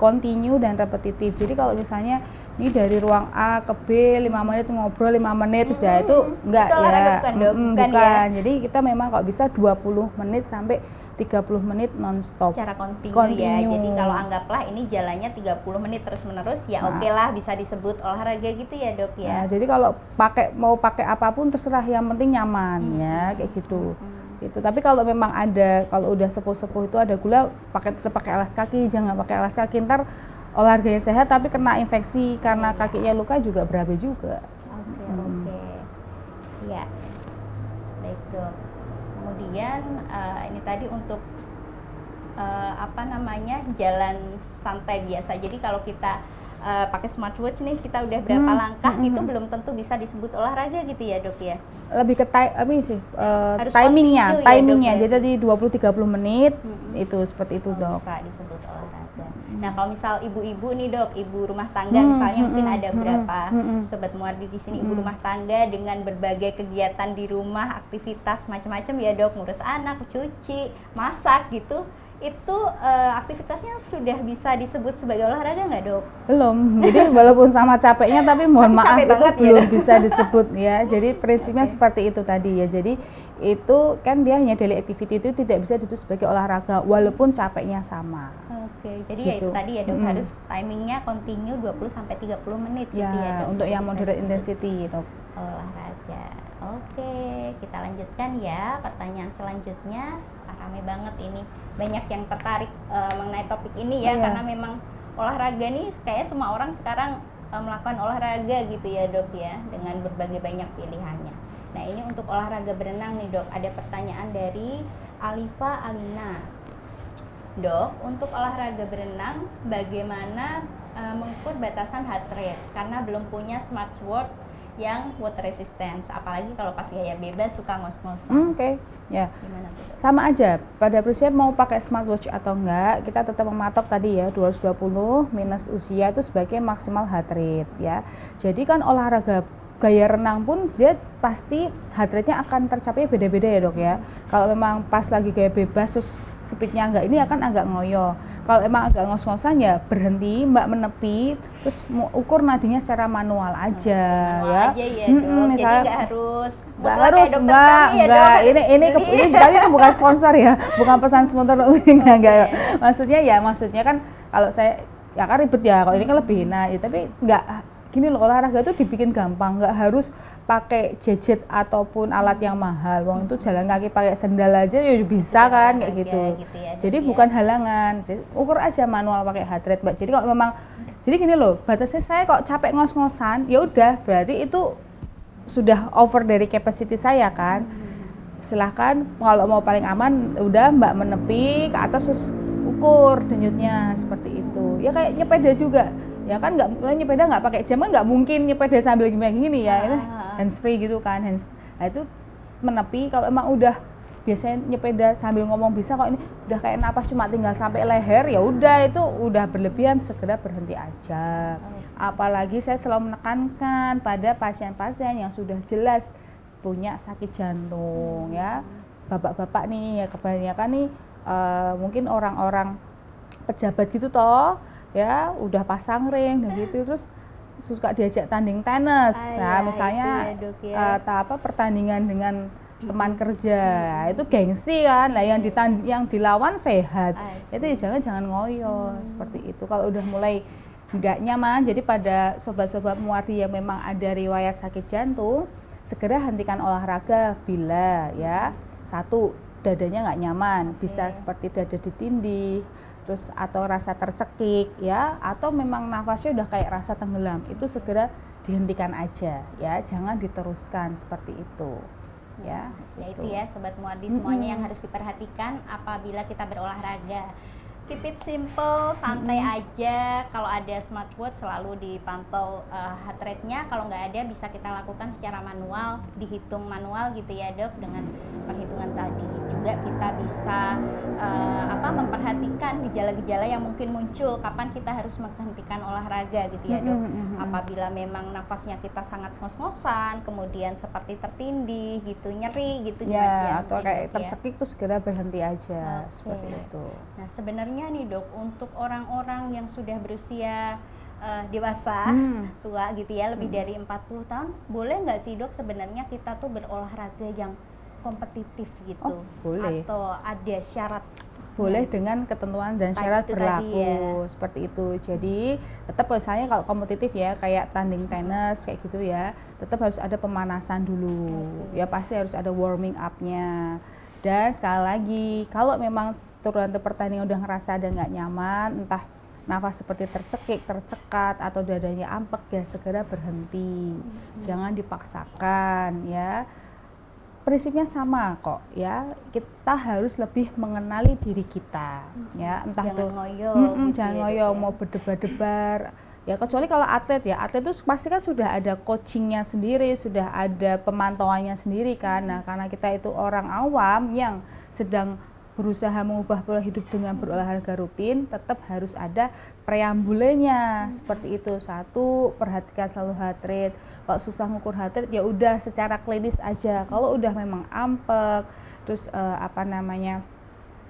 continue dan repetitif. Jadi kalau misalnya ini dari ruang A ke B 5 menit ngobrol 5 menit terus ya itu enggak itu ya. Bukan bukan. Ya. Jadi kita memang kalau bisa 20 menit sampai 30 menit non-stop. Secara kontinu ya. Continue. Jadi kalau anggaplah ini jalannya 30 menit terus-menerus ya Nah. oke lah bisa disebut olahraga gitu ya, Dok Nah, ya. jadi kalau mau pakai apapun terserah, yang penting nyaman ya, kayak gitu. Gitu. Tapi kalau memang kalau udah sepuh-sepuh itu ada gula, tetap pakai alas kaki, jangan pakai alas kaki, ntar olahraganya sehat tapi kena infeksi karena kakinya luka juga berabe juga. Oke. Ya. Baik, Dok. Kemudian ini tadi untuk jalan santai biasa. Jadi kalau kita pakai smartwatch nih, kita udah berapa langkah itu belum tentu bisa disebut olahraga gitu ya, Dok ya. Lebih ke Harus timingnya, continue ya, Dok, jadi tadi 20-30 menit itu seperti itu, Oh, Dok. bisa disebut olahraga. Nah, kalau misal ibu-ibu nih, Dok, ibu rumah tangga misalnya mungkin ada berapa sobat Muardi di sini ibu rumah tangga dengan berbagai kegiatan di rumah, aktivitas macam-macam ya, Dok, ngurus anak, cuci, masak gitu. Itu aktivitasnya sudah bisa disebut sebagai olahraga nggak, Dok? Belum. Jadi walaupun sama capeknya tapi mohon maaf Capek itu banget ya, belum Dok? bisa disebut ya. Jadi prinsipnya seperti itu tadi ya. Jadi itu kan dia hanya daily activity, itu tidak bisa disebut sebagai olahraga walaupun capeknya sama. Oke, jadi ya Gitu. itu tadi ya, Dok, harus timingnya continue 20 sampai 30 menit gitu ya, Ya, Dok. untuk yang Bisa moderate disebut intensity, Dok. olahraga. Oke, kita lanjutkan ya. Pertanyaan selanjutnya, rame banget ini. Banyak yang tertarik mengenai topik ini ya, Iya. karena memang olahraga nih kayaknya semua orang sekarang melakukan olahraga gitu ya, Dok ya, dengan berbagai banyak pilihannya. Nah, ini untuk olahraga berenang nih, Dok. Ada pertanyaan dari Alifa Alina. Dok, untuk olahraga berenang bagaimana mengukur batasan heart rate? Karena belum punya smartwatch yang water resistance, apalagi kalau pas gaya bebas suka ngos-ngosan. Oke. Ya. Gimana tuh, Dok? Sama aja, pada prinsip mau pakai smartwatch atau enggak, kita tetap mematok tadi ya 220 minus usia itu sebagai maksimal heart rate ya. Jadi kan olahraga gaya renang pun dia pasti heart rate-nya akan tercapai beda-beda ya, Dok ya. Kalau memang pas lagi gaya bebas terus speednya enggak, ini akan agak ngoyo. Kalau emang agak ngos-ngosan ya berhenti, Mbak menepi, terus ukur nadinya secara manual aja ya. Aja ya, Dok. Misalnya, Jadi nggak harus nggak mutlak harus, kayak dokter kami ya, Dok, enggak. harus Ini tapi kan bukan sponsor ya, bukan pesan sponsor. Enggak. Maksudnya kan kalau saya ya kan ribet ya, kalau ini kan lebih nah, ya, tapi enggak gini loh, olahraga itu dibikin gampang, nggak harus pakai gadget ataupun alat yang mahal. Wong itu jalan kaki pakai sendal aja ya bisa kan kayak gitu. Ya, Jadi Dok, bukan halangan. Jadi ukur aja manual pakai heart rate, Mbak. Jadi kalau memang jadi gini loh, batasnya saya kok capek ngos-ngosan, ya udah berarti itu sudah over dari capacity saya kan. Silahkan kalau mau paling aman udah Mbak menepi ke atas terus ukur denyutnya seperti itu. Ya kayak nyepeda juga. Ya kan nggak nyepeda nggak pakai jam kan nggak mungkin nyepeda sambil gini ya, ini hands free gitu kan, nah itu menepi. Kalau emang udah biasanya nyepeda sambil ngomong bisa, kok ini udah kayak napas cuma tinggal sampai leher, ya udah itu udah berlebihan, segera berhenti aja. Apalagi saya selalu menekankan pada pasien-pasien yang sudah jelas punya sakit jantung ya, bapak-bapak nih ya, kebanyakan nih mungkin orang-orang pejabat gitu toh ya, udah pasang ring dan gitu, terus suka diajak tanding tenis. Nah, misalnya ya, pertandingan dengan teman kerja, itu gengsi kan. Lah yang dilawan sehat. Itu jangan ngoyo seperti itu. Kalau udah mulai nggak nyaman, jadi pada sobat-sobat Muardi yang memang ada riwayat sakit jantung, segera hentikan olahraga bila ya satu dadanya nggak nyaman, bisa seperti dada ditindih, terus atau rasa tercekik ya, atau memang nafasnya udah kayak rasa tenggelam, itu segera dihentikan aja ya, jangan diteruskan seperti itu ya. Ya itu ya Sobat Muardi semuanya yang harus diperhatikan apabila kita berolahraga. Keep it simple, santai aja. Kalau ada smartwatch selalu dipantau heart rate-nya. Kalau nggak ada bisa kita lakukan secara manual, dihitung manual gitu ya, Dok. Dengan perhitungan tadi juga kita bisa memperhatikan gejala-gejala yang mungkin muncul. Kapan kita harus menghentikan olahraga gitu ya, Dok. Apabila memang nafasnya kita sangat ngos-ngosan, kemudian seperti tertindih gitu, nyeri gitu ya, atau kayak tercekik tuh segera berhenti aja. Seperti itu. Nah, sebenarnya nih, Dok, untuk orang-orang yang sudah berusia dewasa, tua gitu ya, lebih dari 40 tahun, boleh nggak sih, Dok, sebenarnya kita tuh berolahraga yang kompetitif gitu? Oh, boleh. Atau ada syarat? Boleh dengan ketentuan dan syarat berlaku seperti itu. Jadi tetap misalnya kalau kompetitif ya kayak tanding tenis kayak gitu ya, tetap harus ada pemanasan dulu. Ya pasti harus ada warming up-nya. Dan sekali lagi kalau memang turun pertandingan udah ngerasa ada nggak nyaman, entah nafas seperti tercekik, tercekat atau dadanya ampek ya segera berhenti. Jangan dipaksakan ya. Prinsipnya sama kok ya, kita harus lebih mengenali diri kita ya, entah jangan itu ngoyo, jangan ngoyo mau berdebar-debar ya, kecuali kalau atlet ya, atlet itu pasti kan sudah ada coachingnya sendiri, sudah ada pemantauannya sendiri kan. Nah karena kita itu orang awam yang sedang berusaha mengubah pola hidup dengan berolahraga rutin, tetap harus ada preambulenya seperti itu. Satu, perhatikan selalu heart rate. Kalau susah ngukur heart rate ya udah secara klinis aja. Kalau udah memang ampek, terus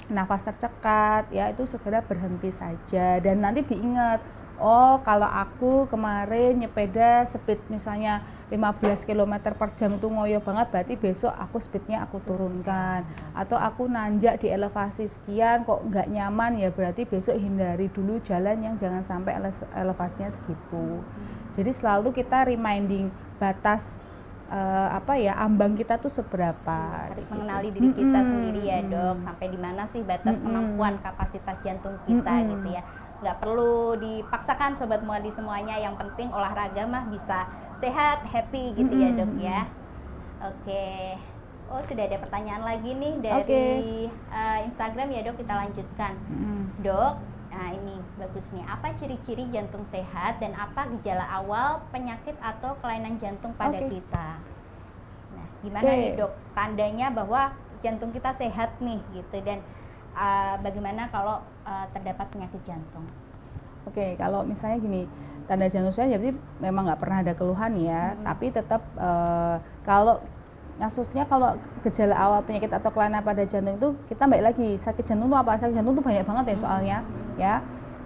nafas tercekat ya, itu segera berhenti saja. Dan nanti diingat, oh kalau aku kemarin nyepeda speed misalnya 15 km per jam itu ngoyo banget, berarti besok aku speednya aku turunkan. Atau aku nanjak di elevasi sekian kok nggak nyaman, ya berarti besok hindari dulu jalan yang jangan sampai elevasinya segitu. Jadi selalu kita reminding batas ambang kita tuh seberapa. Harus mengenali diri kita sendiri ya dok, sampai di mana sih batas kemampuan kapasitas jantung kita gitu ya. Nggak perlu dipaksakan Sobat Muardi semuanya, yang penting olahraga mah bisa sehat, happy gitu ya dok ya. Oke. Oh sudah ada pertanyaan lagi nih dari Instagram ya dok, kita lanjutkan. Dok, nah ini bagus nih, apa ciri-ciri jantung sehat dan apa gejala awal penyakit atau kelainan jantung pada kita? Nah gimana nih dok tandanya bahwa jantung kita sehat nih gitu, dan bagaimana kalau terdapat penyakit jantung? Oke, kalau misalnya gini, tanda jantung sehat jadi memang nggak pernah ada keluhan ya, tapi tetap kalau kasusnya kalau gejala awal penyakit atau kelainan pada jantung itu, kita balik lagi, sakit jantung itu apa? Sakit jantung itu banyak banget ya soalnya ya.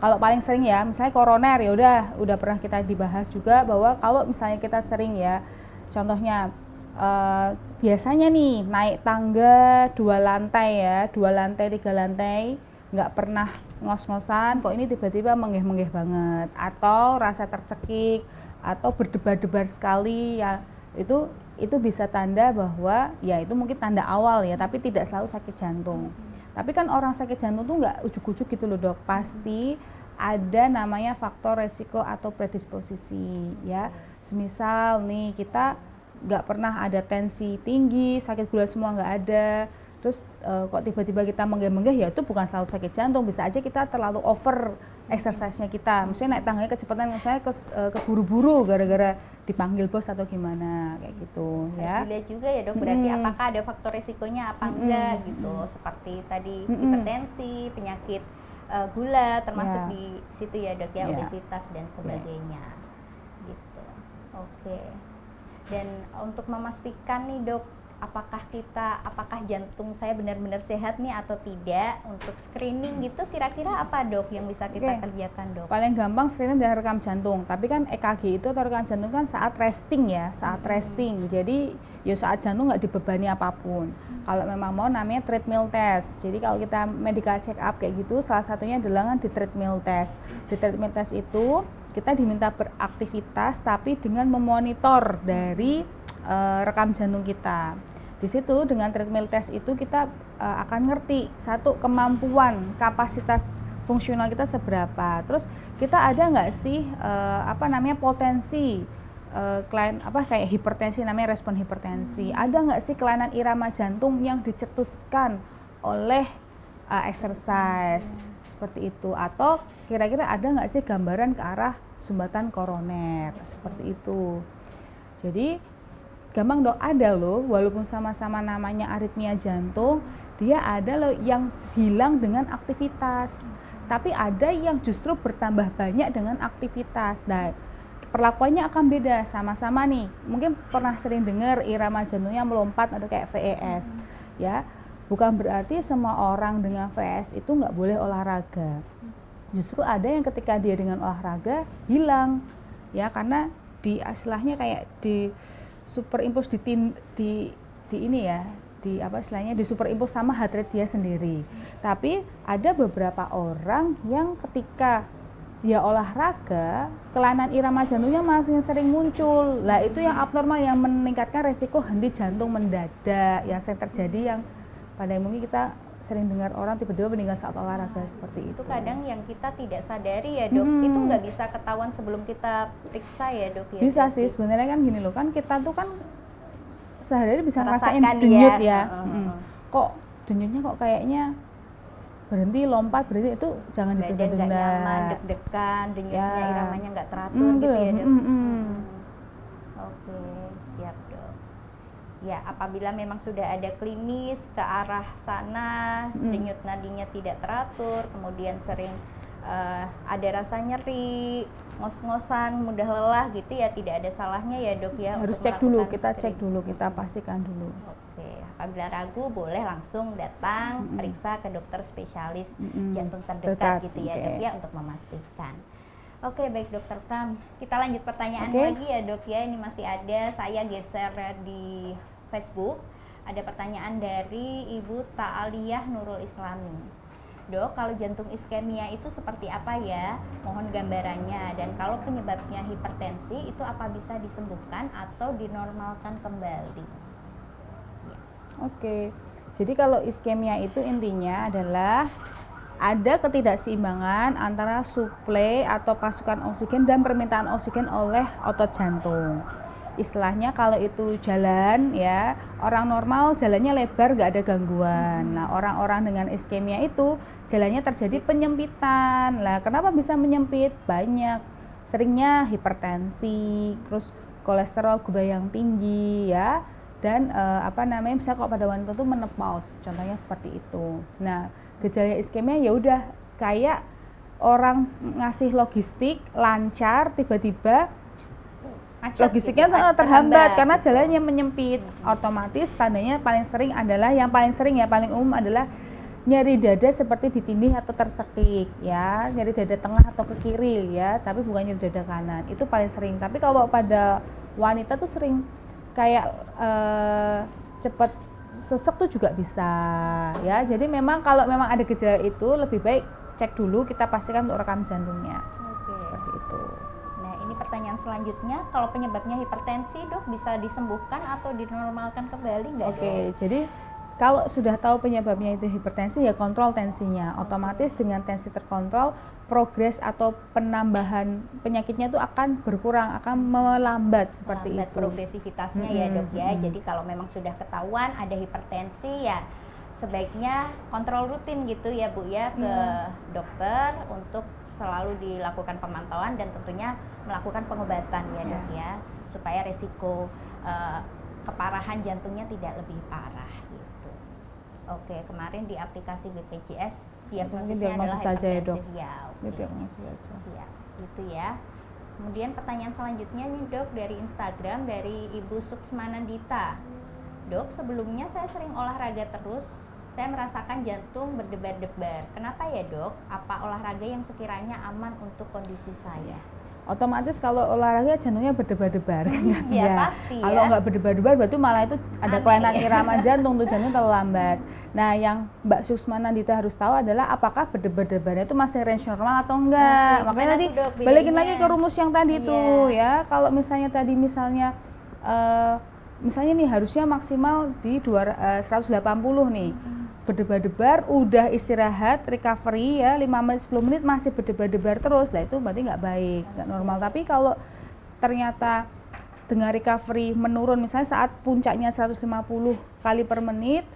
Kalau paling sering ya misalnya koroner, ya udah pernah kita dibahas juga bahwa kalau misalnya kita sering ya, contohnya biasanya nih naik tangga 2 lantai ya, 2 lantai 3 lantai, nggak pernah ngos-ngosan, kok ini tiba-tiba menggeh-menggeh banget, atau rasa tercekik atau berdebar-debar sekali ya, itu bisa tanda bahwa ya itu mungkin tanda awal ya, tapi tidak selalu sakit jantung. Tapi kan orang sakit jantung tuh nggak ujuk-ujuk gitu loh dok, pasti ada namanya faktor resiko atau predisposisi ya. Semisal nih kita nggak pernah ada tensi tinggi, sakit gula semua nggak ada, terus kok tiba-tiba kita menggeh-menggeh, ya itu bukan selalu sakit jantung, bisa aja kita terlalu over exercise-nya kita, misalnya naik tangganya kecepatan, misalnya keburu-buru gara-gara dipanggil bos atau gimana kayak gitu. Harus ya dilihat juga ya dok, berarti apakah ada faktor resikonya apa enggak gitu, seperti tadi hipertensi, penyakit gula termasuk di situ ya dok ya, obesitas dan sebagainya gitu. Oke. Dan untuk memastikan nih dok, apakah jantung saya benar-benar sehat nih atau tidak, untuk screening gitu kira-kira apa dok yang bisa kita kerjakan dok? Paling gampang screening dari rekam jantung, tapi kan EKG itu atau rekam jantung kan saat resting ya, saat resting, jadi ya saat jantung nggak dibebani apapun. Kalau memang mau namanya treadmill test, jadi kalau kita medical check up kayak gitu, salah satunya adalah di treadmill test. Di treadmill test itu kita diminta beraktivitas tapi dengan memonitor dari rekam jantung kita. Di situ dengan treadmill test itu kita akan ngerti satu, kemampuan kapasitas fungsional kita seberapa. Terus kita ada nggak sih potensi kayak hipertensi, namanya respon hipertensi. Ada nggak sih kelainan irama jantung yang dicetuskan oleh exercise seperti itu, atau kira-kira ada nggak sih gambaran ke arah sumbatan koroner seperti itu. Jadi gampang dok, ada loh, walaupun sama-sama namanya aritmia jantung, dia ada loh yang hilang dengan aktivitas, tapi ada yang justru bertambah banyak dengan aktivitas. Nah, perlakuannya akan beda, sama-sama nih, mungkin pernah sering dengar irama jantungnya melompat atau kayak VES ya. Bukan berarti semua orang dengan VES itu nggak boleh olahraga. Justru ada yang ketika dia dengan olahraga hilang ya, karena di istilahnya kayak di superimpos di ini ya, istilahnya di superimpos sama heart rate dia sendiri. Tapi ada beberapa orang yang ketika dia olahraga, kelainan irama jantungnya masih sering muncul. Lah itu yang abnormal, yang meningkatkan resiko henti jantung mendadak yang sering terjadi, yang pada mungkin kita sering dengar orang tiba-tiba meninggal saat olahraga seperti itu. Itu kadang yang kita tidak sadari ya dok, itu nggak bisa ketahuan sebelum kita periksa ya dok ya? Bisa sih sebenarnya, kan gini loh, kan kita tuh kan sehari-hari bisa ngerasain Merasakan denyut ya. Kok denyutnya kok kayaknya berhenti, lompat, berhenti, itu jangan Badan nggak ditunda-tunda. nyaman, deg-degan, denyutnya, Ya. iramanya nggak teratur gitu ya dok? Oke, siap dok. Ya, apabila memang sudah ada klinis ke arah sana, denyut nadinya tidak teratur, kemudian sering ada rasa nyeri, ngos-ngosan, mudah lelah gitu ya, tidak ada salahnya ya dok ya. Harus untuk cek dulu, melakukan kita cek screening. dulu, kita pastikan dulu. Oke, apabila ragu boleh langsung datang periksa ke dokter spesialis jantung terdekat Dekat, gitu ya oke. dok ya, untuk memastikan. Oke, baik dokter Pram, kita lanjut pertanyaan Oke. lagi ya dok ya. Ini masih ada, saya geser di Facebook. Ada pertanyaan dari Ibu Ta'aliyah Nurul Islami. Dok, kalau jantung iskemia itu seperti apa ya? Mohon gambarannya. Dan kalau penyebabnya hipertensi itu apa bisa disembuhkan atau dinormalkan kembali? Oke, jadi kalau iskemia itu intinya adalah ada ketidakseimbangan antara suplai atau pasukan oksigen dan permintaan oksigen oleh otot jantung. Istilahnya kalau itu jalan ya, orang normal jalannya lebar, nggak ada gangguan. Nah, orang-orang dengan iskemia itu jalannya terjadi penyempitan. Lah, kenapa bisa menyempit? Banyak, seringnya hipertensi, terus kolesterol gula yang tinggi ya, dan misalnya kalau pada wanita itu menopause, contohnya seperti itu. Nah, gejala iskemia ya udah kayak orang ngasih logistik lancar, tiba-tiba Macet logistiknya gitu, terhambat karena gitu. jalannya menyempit. Otomatis tandanya paling sering adalah, yang paling sering ya, paling umum adalah nyeri dada seperti ditindih atau tercekik ya, nyeri dada tengah atau ke kiri ya, tapi bukan nyeri dada kanan. Itu paling sering. Tapi kalau pada wanita tuh sering kayak cepat sesek tuh juga bisa ya. Jadi memang kalau memang ada gejala itu lebih baik cek dulu, kita pastikan untuk rekam jantungnya. Oke. Seperti itu. Nah, ini pertanyaan selanjutnya, kalau penyebabnya hipertensi dok bisa disembuhkan atau dinormalkan kembali nggak Oke, dok? jadi kalau sudah tahu penyebabnya itu hipertensi ya kontrol tensinya. Otomatis dengan tensi terkontrol, progres atau penambahan penyakitnya itu akan berkurang, akan melambat seperti Lambat itu. progresivitasnya ya dok ya. Jadi kalau memang sudah ketahuan ada hipertensi ya sebaiknya kontrol rutin gitu ya Bu ya ke dokter untuk selalu dilakukan pemantauan dan tentunya melakukan pengobatan ya dok ya, supaya resiko keparahan jantungnya tidak lebih parah gitu. Oke, kemarin di aplikasi BPJS diagnosisnya diagnosis adalah saja ya, Dok. hipertensi. Ya, oke. Diagnosis aja. Siap, gitu ya. Kemudian pertanyaan selanjutnya nih dok dari Instagram dari Ibu Suksmanandita. Dok, sebelumnya saya sering olahraga terus, saya merasakan jantung berdebar-debar. Kenapa ya dok? Apa olahraga yang sekiranya aman untuk kondisi saya? Otomatis kalau olahraga jantungnya berdebar-debar. Iya, pasti ya. Kalau nggak berdebar-debar berarti malah itu ada Aneh. kelainan irama jantung, tuh jantung terlambat. Nah, yang Mbak Suksmanandita harus tahu adalah apakah berdebar-debarnya itu masih range normal atau enggak. Oke, Makanya gimana tadi tuh, Dok, balikin bedanya? lagi ke rumus yang tadi tuh ya. Kalau misalnya tadi misalnya nih harusnya maksimal di 180 nih. Berdebar-debar, udah istirahat, recovery ya 5 menit 10 menit masih berdebar-debar terus, lah itu berarti nggak baik, nggak normal. Tapi kalau ternyata dengan recovery menurun, misalnya saat puncaknya 150 kali per menit,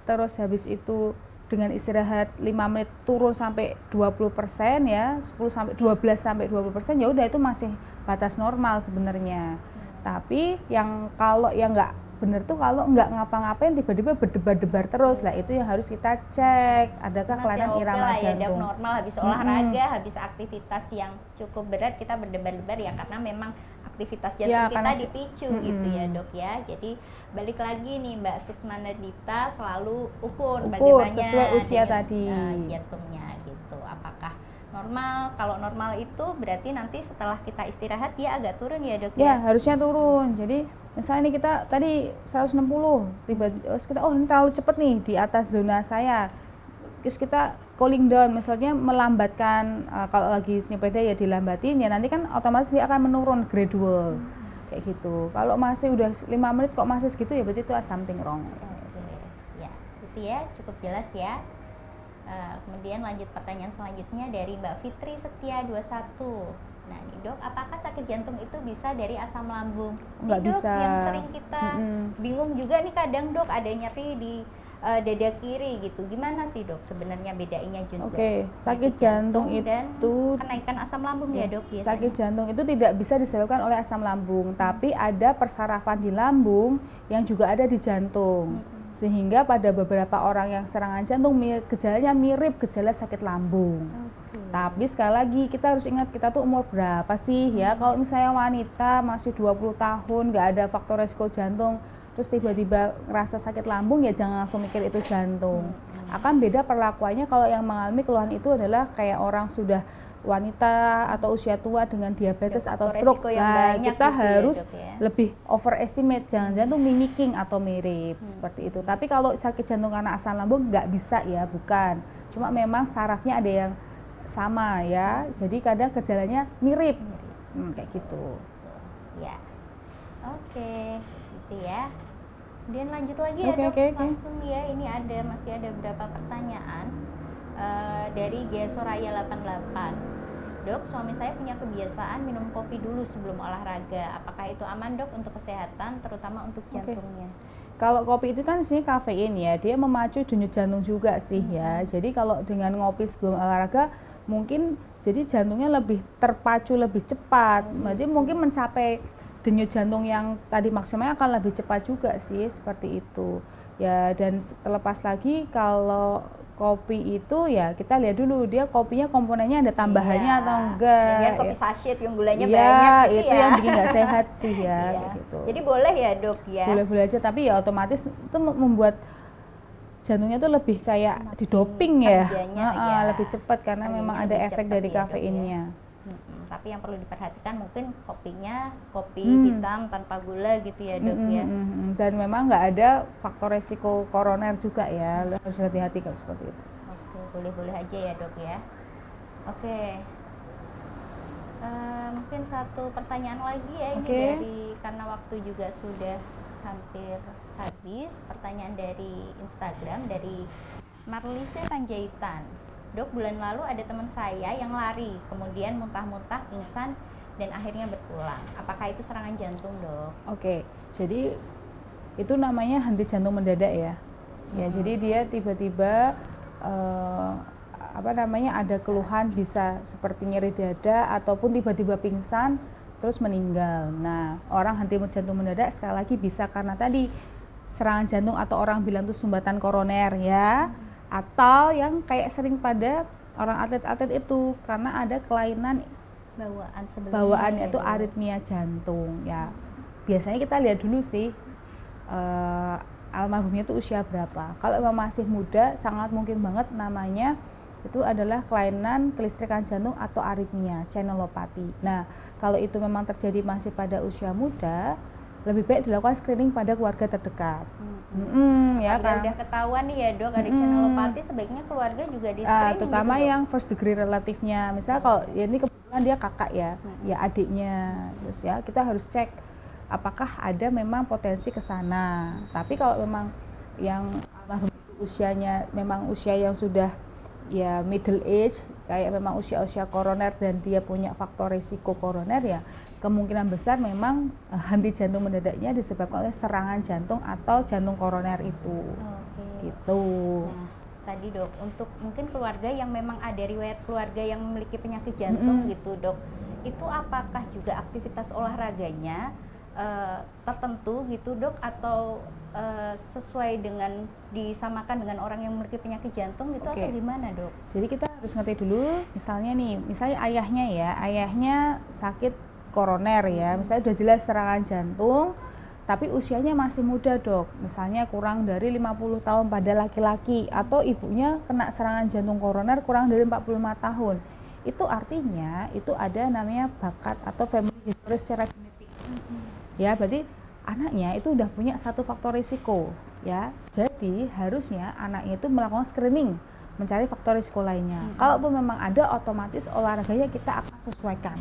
terus habis itu dengan istirahat 5 menit turun sampai 20% ya, 10 sampai 12 sampai 20%, ya udah itu masih batas normal sebenarnya. Tapi yang kalau yang nggak bener tuh kalau nggak ngapa-ngapain tiba-tiba berdebar-debar terus, lah itu yang harus kita cek, adakah kelainan Masih oke irama lah ya, jantung. dok, normal habis olahraga, habis aktivitas yang cukup berat kita berdebar-debar ya karena memang aktivitas jantung Ya, kita karena dipicu gitu ya dok ya. Jadi balik lagi nih Mbak Suksmanandita selalu ukur bagaimana sesuai usia dengan, tadi. jantungnya gitu, apakah normal. Kalau normal itu berarti nanti setelah kita istirahat dia agak turun ya dok Ya, ya? harusnya turun. Jadi misalnya nih kita tadi 160, tiba-tiba kita ini terlalu cepet nih di atas zona saya. Terus kita cooling down, misalnya melambatkan, kalau lagi sepeda ya dilambatin, ya nanti kan otomatis dia akan menurun gradual. Kayak gitu. Kalau masih udah 5 menit kok masih segitu, ya berarti itu something wrong. Oke, ya itu ya cukup jelas ya. Kemudian lanjut pertanyaan selanjutnya dari Mbak Fitri Setia 21. Nah nih dok, apakah sakit jantung itu bisa dari asam lambung? Nggak Nih, dok, bisa. yang sering kita bingung juga nih kadang dok, ada nyeri di dada kiri gitu. Gimana sih dok sebenarnya bedainnya juga? Oke, sakit jantung dan itu kenaikan asam lambung ya dok biasanya? sakit jantung itu tidak bisa disebabkan oleh asam lambung, tapi ada persarafan di lambung yang juga ada di jantung. Sehingga pada beberapa orang yang serangan jantung gejalanya mirip gejala sakit lambung. Tapi sekali lagi kita harus ingat kita tuh umur berapa sih ya. Kalau misalnya wanita masih 20 tahun nggak ada faktor resiko jantung, terus tiba-tiba ngerasa sakit lambung, ya jangan langsung mikir itu jantung. Akan beda perlakuannya kalau yang mengalami keluhan itu adalah kayak orang sudah wanita atau usia tua dengan diabetes atau stroke. Nah, kita gitu harus ya, lebih overestimate, jangan jantung mimicking atau mirip seperti itu. Tapi kalau sakit jantung karena asam lambung nggak bisa ya, bukan. Cuma memang sarafnya ada yang sama ya. Jadi kadang gejalanya mirip. Kayak gitu. Ya. Oke, gitu ya. Kemudian lanjut lagi ya dok, langsung ya, ini masih ada beberapa pertanyaan dari Gia Soraya 88. Dok, suami saya punya kebiasaan minum kopi dulu sebelum olahraga. Apakah itu aman dok untuk kesehatan, terutama untuk jantungnya? Kalau kopi itu kan sih kafein ya, dia memacu denyut jantung juga sih ya. Jadi kalau dengan ngopi sebelum olahraga, mungkin jadi jantungnya lebih terpacu lebih cepat. Berarti mungkin mencapai denyut jantung yang tadi maksimalnya akan lebih cepat juga sih, seperti itu. Ya, dan terlepas lagi kalau kopi itu ya kita lihat dulu dia kopinya komponennya ada tambahannya atau enggak. Dan kopi sachet yang gulanya ya, banyak gitu itu ya. yang bikin nggak sehat sih ya. Gitu. Jadi boleh ya dok ya? Boleh-boleh aja, tapi ya otomatis itu membuat jantungnya tuh lebih kayak didoping ya, lebih cepat karena memang ada efek dari kafeinnya. Tapi yang perlu diperhatikan mungkin kopinya kopi hitam tanpa gula gitu ya dok ya. Dan memang nggak ada faktor resiko koroner juga ya, harus hati-hati kalau seperti itu. Oke, boleh-boleh aja ya dok ya. Oke, mungkin satu pertanyaan lagi ya, ini dari karena waktu juga sudah hampir habis. Pertanyaan dari Instagram dari Marlise Panjaitan. Dok, bulan lalu ada teman saya yang lari, kemudian muntah-muntah, pingsan, dan akhirnya berpulang. Apakah itu serangan jantung, dok? Oke, jadi itu namanya henti jantung mendadak ya. Ya, jadi dia tiba-tiba ada keluhan, bisa seperti nyeri dada ataupun tiba-tiba pingsan terus meninggal. Nah, orang henti jantung mendadak sekali lagi bisa karena tadi serangan jantung atau orang bilang itu sumbatan koroner ya. Atau yang kayak sering pada orang atlet-atlet itu karena ada kelainan bawaannya itu aritmia jantung ya. Biasanya kita lihat dulu sih almarhumnya itu usia berapa. Kalau memang masih muda, sangat mungkin banget namanya itu adalah kelainan kelistrikan jantung atau aritmia, channelopathy. Nah, kalau itu memang terjadi masih pada usia muda, lebih baik dilakukan screening pada keluarga terdekat. Ya kan. Udah ketahuan nih ya dok, ada channelopathy, sebaiknya keluarga juga di screening. Terutama gitu, yang first degree relatifnya. Misalnya kalau ya ini kebetulan dia kakak ya, ya adiknya, terus ya kita harus cek apakah ada memang potensi ke sana. Tapi kalau memang yang usianya memang usia yang sudah ya middle age, kayak memang usia-usia koroner dan dia punya faktor risiko koroner, ya kemungkinan besar memang henti jantung mendadaknya disebabkan oleh serangan jantung atau jantung koroner itu. Gitu. Nah, tadi dok, untuk mungkin keluarga yang memang ada riwayat keluarga yang memiliki penyakit jantung gitu dok, itu apakah juga aktivitas olahraganya tertentu gitu dok, atau sesuai dengan disamakan dengan orang yang memiliki penyakit jantung gitu, atau gimana dok? Jadi kita harus ngerti dulu, misalnya ayahnya sakit koroner ya, misalnya udah jelas serangan jantung, tapi usianya masih muda dok, misalnya kurang dari 50 tahun pada laki-laki, atau ibunya kena serangan jantung koroner kurang dari 45 tahun. itu artinya itu ada namanya bakat atau family history secara genetik. Ya, berarti anaknya itu udah punya satu faktor risiko, ya. Jadi harusnya anaknya itu melakukan screening, mencari faktor risiko lainnya. Kalaupun memang ada, otomatis olahraganya kita akan sesuaikan.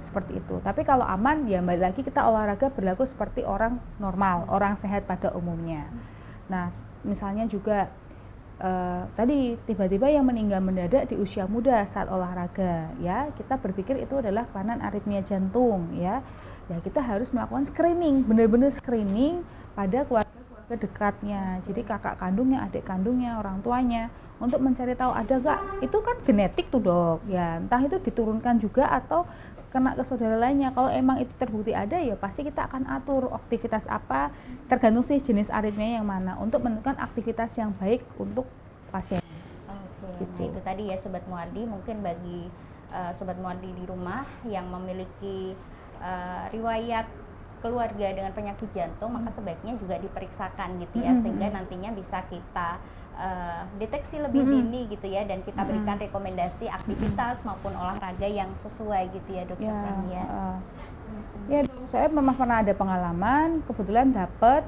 Seperti itu. Tapi kalau aman, ya balik lagi kita olahraga berlaku seperti orang normal, orang sehat pada umumnya. Nah, misalnya juga tadi tiba-tiba yang meninggal mendadak di usia muda saat olahraga, ya kita berpikir itu adalah kelainan aritmia jantung, ya kita harus melakukan screening, benar-benar screening pada keluarga dekatnya, jadi kakak kandungnya, adik kandungnya, orang tuanya, untuk mencari tahu ada gak, itu kan genetik tuh dok, ya entah itu diturunkan juga atau kena ke saudara lainnya. Kalau emang itu terbukti ada, ya pasti kita akan atur aktivitas apa, tergantung sih jenis aritmia yang mana, untuk menentukan aktivitas yang baik untuk pasien. Oke, Gitu. nah itu tadi ya Sobat Muardi, mungkin bagi Sobat Muardi di rumah yang memiliki riwayat keluarga dengan penyakit jantung, maka sebaiknya juga diperiksakan gitu ya, sehingga nantinya bisa kita deteksi lebih dini gitu ya, dan kita berikan rekomendasi aktivitas maupun olahraga yang sesuai gitu ya dokter Pram ya. Ya dok, saya memang pernah ada pengalaman, kebetulan dapat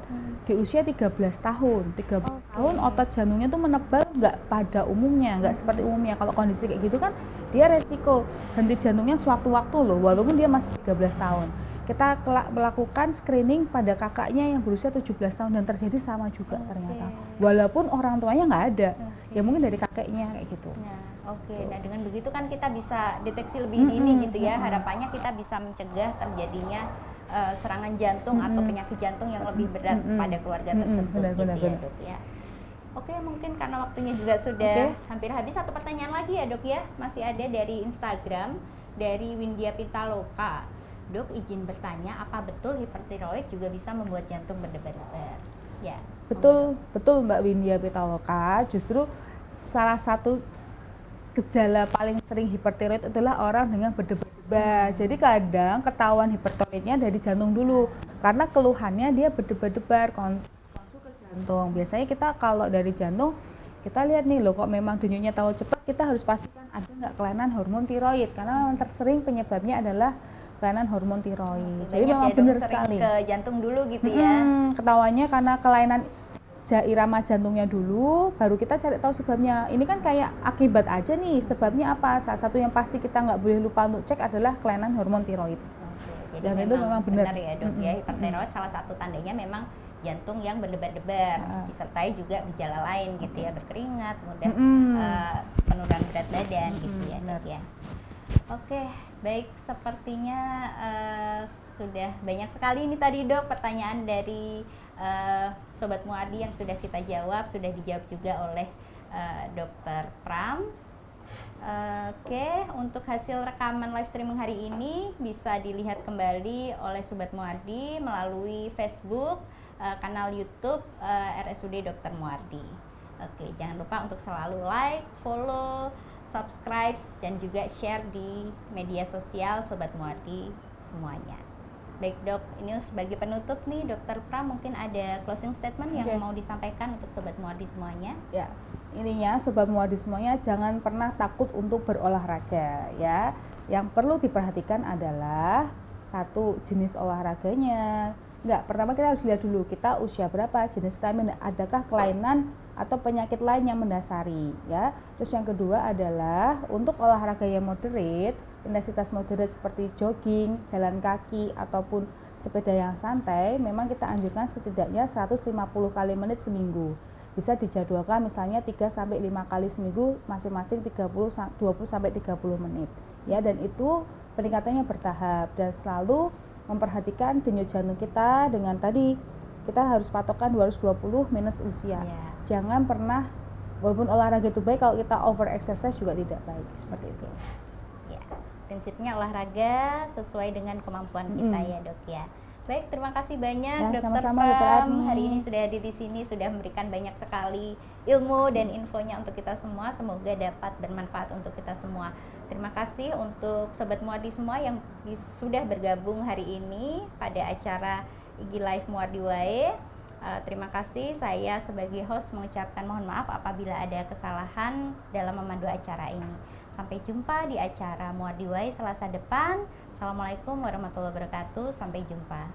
di usia 13 tahun. 13 tahun otot jantungnya tuh menebal, nggak pada umumnya, nggak seperti umumnya. Kalau kondisi kayak gitu kan dia resiko henti jantungnya sewaktu-waktu loh, walaupun dia masih 13 tahun. Kita melakukan screening pada kakaknya yang berusia 17 tahun dan terjadi sama juga ternyata. Walaupun orang tuanya nggak ada, ya mungkin dari kakeknya kayak gitu. Nah, nah dengan begitu kan kita bisa deteksi lebih dini gitu ya. Harapannya kita bisa mencegah terjadinya serangan jantung atau penyakit jantung yang lebih berat pada keluarga tersebut gitu ya dok ya. Oke, mungkin karena waktunya juga sudah hampir habis, satu pertanyaan lagi ya dok ya, masih ada dari Instagram dari Windia Pitaloka. Dok, izin bertanya, apa betul hipertiroid juga bisa membuat jantung berdebar-debar? Ya. Betul Mbak Windia Pitaloka. Justru salah satu gejala paling sering hipertiroid adalah orang dengan berdebar-debar. Jadi kadang ketahuan hipertiroidnya dari jantung dulu, karena keluhannya dia berdebar-debar, masuk ke jantung. Biasanya kita kalau dari jantung, kita lihat nih loh, kok memang denyutnya tahu cepat, kita harus pastikan ada nggak kelainan hormon tiroid, karena yang tersering penyebabnya adalah kelainan hormon tiroid. Jadi memang benar sekali. Ke jantung dulu gitu ya. Ketahuannya karena kelainan irama jantungnya dulu, baru kita cari tahu sebabnya. Ini kan kayak akibat aja nih, sebabnya apa? Salah satu yang pasti kita nggak boleh lupa untuk cek adalah kelainan hormon tiroid. Jadi dan itu memang benar ya dok ya, hipertiroid salah satu tandanya memang jantung yang berdebar-debar, disertai juga gejala lain gitu ya, berkeringat, mudah penurunan berat badan gitu ya dok ya. Oke, baik, sepertinya sudah banyak sekali ini tadi dok pertanyaan dari Sobat Muardi yang sudah kita jawab, sudah dijawab juga oleh Dokter Pram. Oke, untuk hasil rekaman live streaming hari ini bisa dilihat kembali oleh Sobat Muardi melalui Facebook, kanal YouTube RSUD Dokter Muardi. Oke, jangan lupa untuk selalu like, follow, subscribe, dan juga share di media sosial Sobat Muardi semuanya. Baik dok, ini sebagai penutup nih Dokter Pram, mungkin ada closing statement yang mau disampaikan untuk Sobat Muardi semuanya? Ya, intinya Sobat Muardi semuanya jangan pernah takut untuk berolahraga ya. Yang perlu diperhatikan adalah satu, jenis olahraganya. Pertama kita harus lihat dulu kita usia berapa, jenis kelamin, adakah kelainan atau penyakit lain yang mendasari ya. Terus yang kedua adalah untuk olahraga yang moderate, intensitas moderate seperti jogging, jalan kaki ataupun sepeda yang santai, memang kita anjurkan setidaknya 150 kali menit seminggu. Bisa dijadwalkan misalnya 3 sampai 5 kali seminggu, masing-masing 20 sampai 30 menit. Ya, dan itu peningkatannya bertahap dan selalu memperhatikan denyut jantung kita dengan tadi kita harus patokan 220 minus usia. Jangan pernah, walaupun olahraga itu baik, kalau kita over exercise juga tidak baik, seperti itu. Ya, prinsipnya olahraga sesuai dengan kemampuan kita ya dok ya. Baik, terima kasih banyak Dokter Pram. Hari ini sudah hadir di sini, sudah memberikan banyak sekali ilmu dan infonya untuk kita semua. Semoga dapat bermanfaat untuk kita semua. Terima kasih untuk Sobat Muardi semua yang sudah bergabung hari ini pada acara IG Live Muardi Wae. Terima kasih, saya sebagai host mengucapkan mohon maaf apabila ada kesalahan dalam memandu acara ini. Sampai jumpa di acara Muardi Way Selasa depan. Assalamualaikum warahmatullahi wabarakatuh. Sampai jumpa.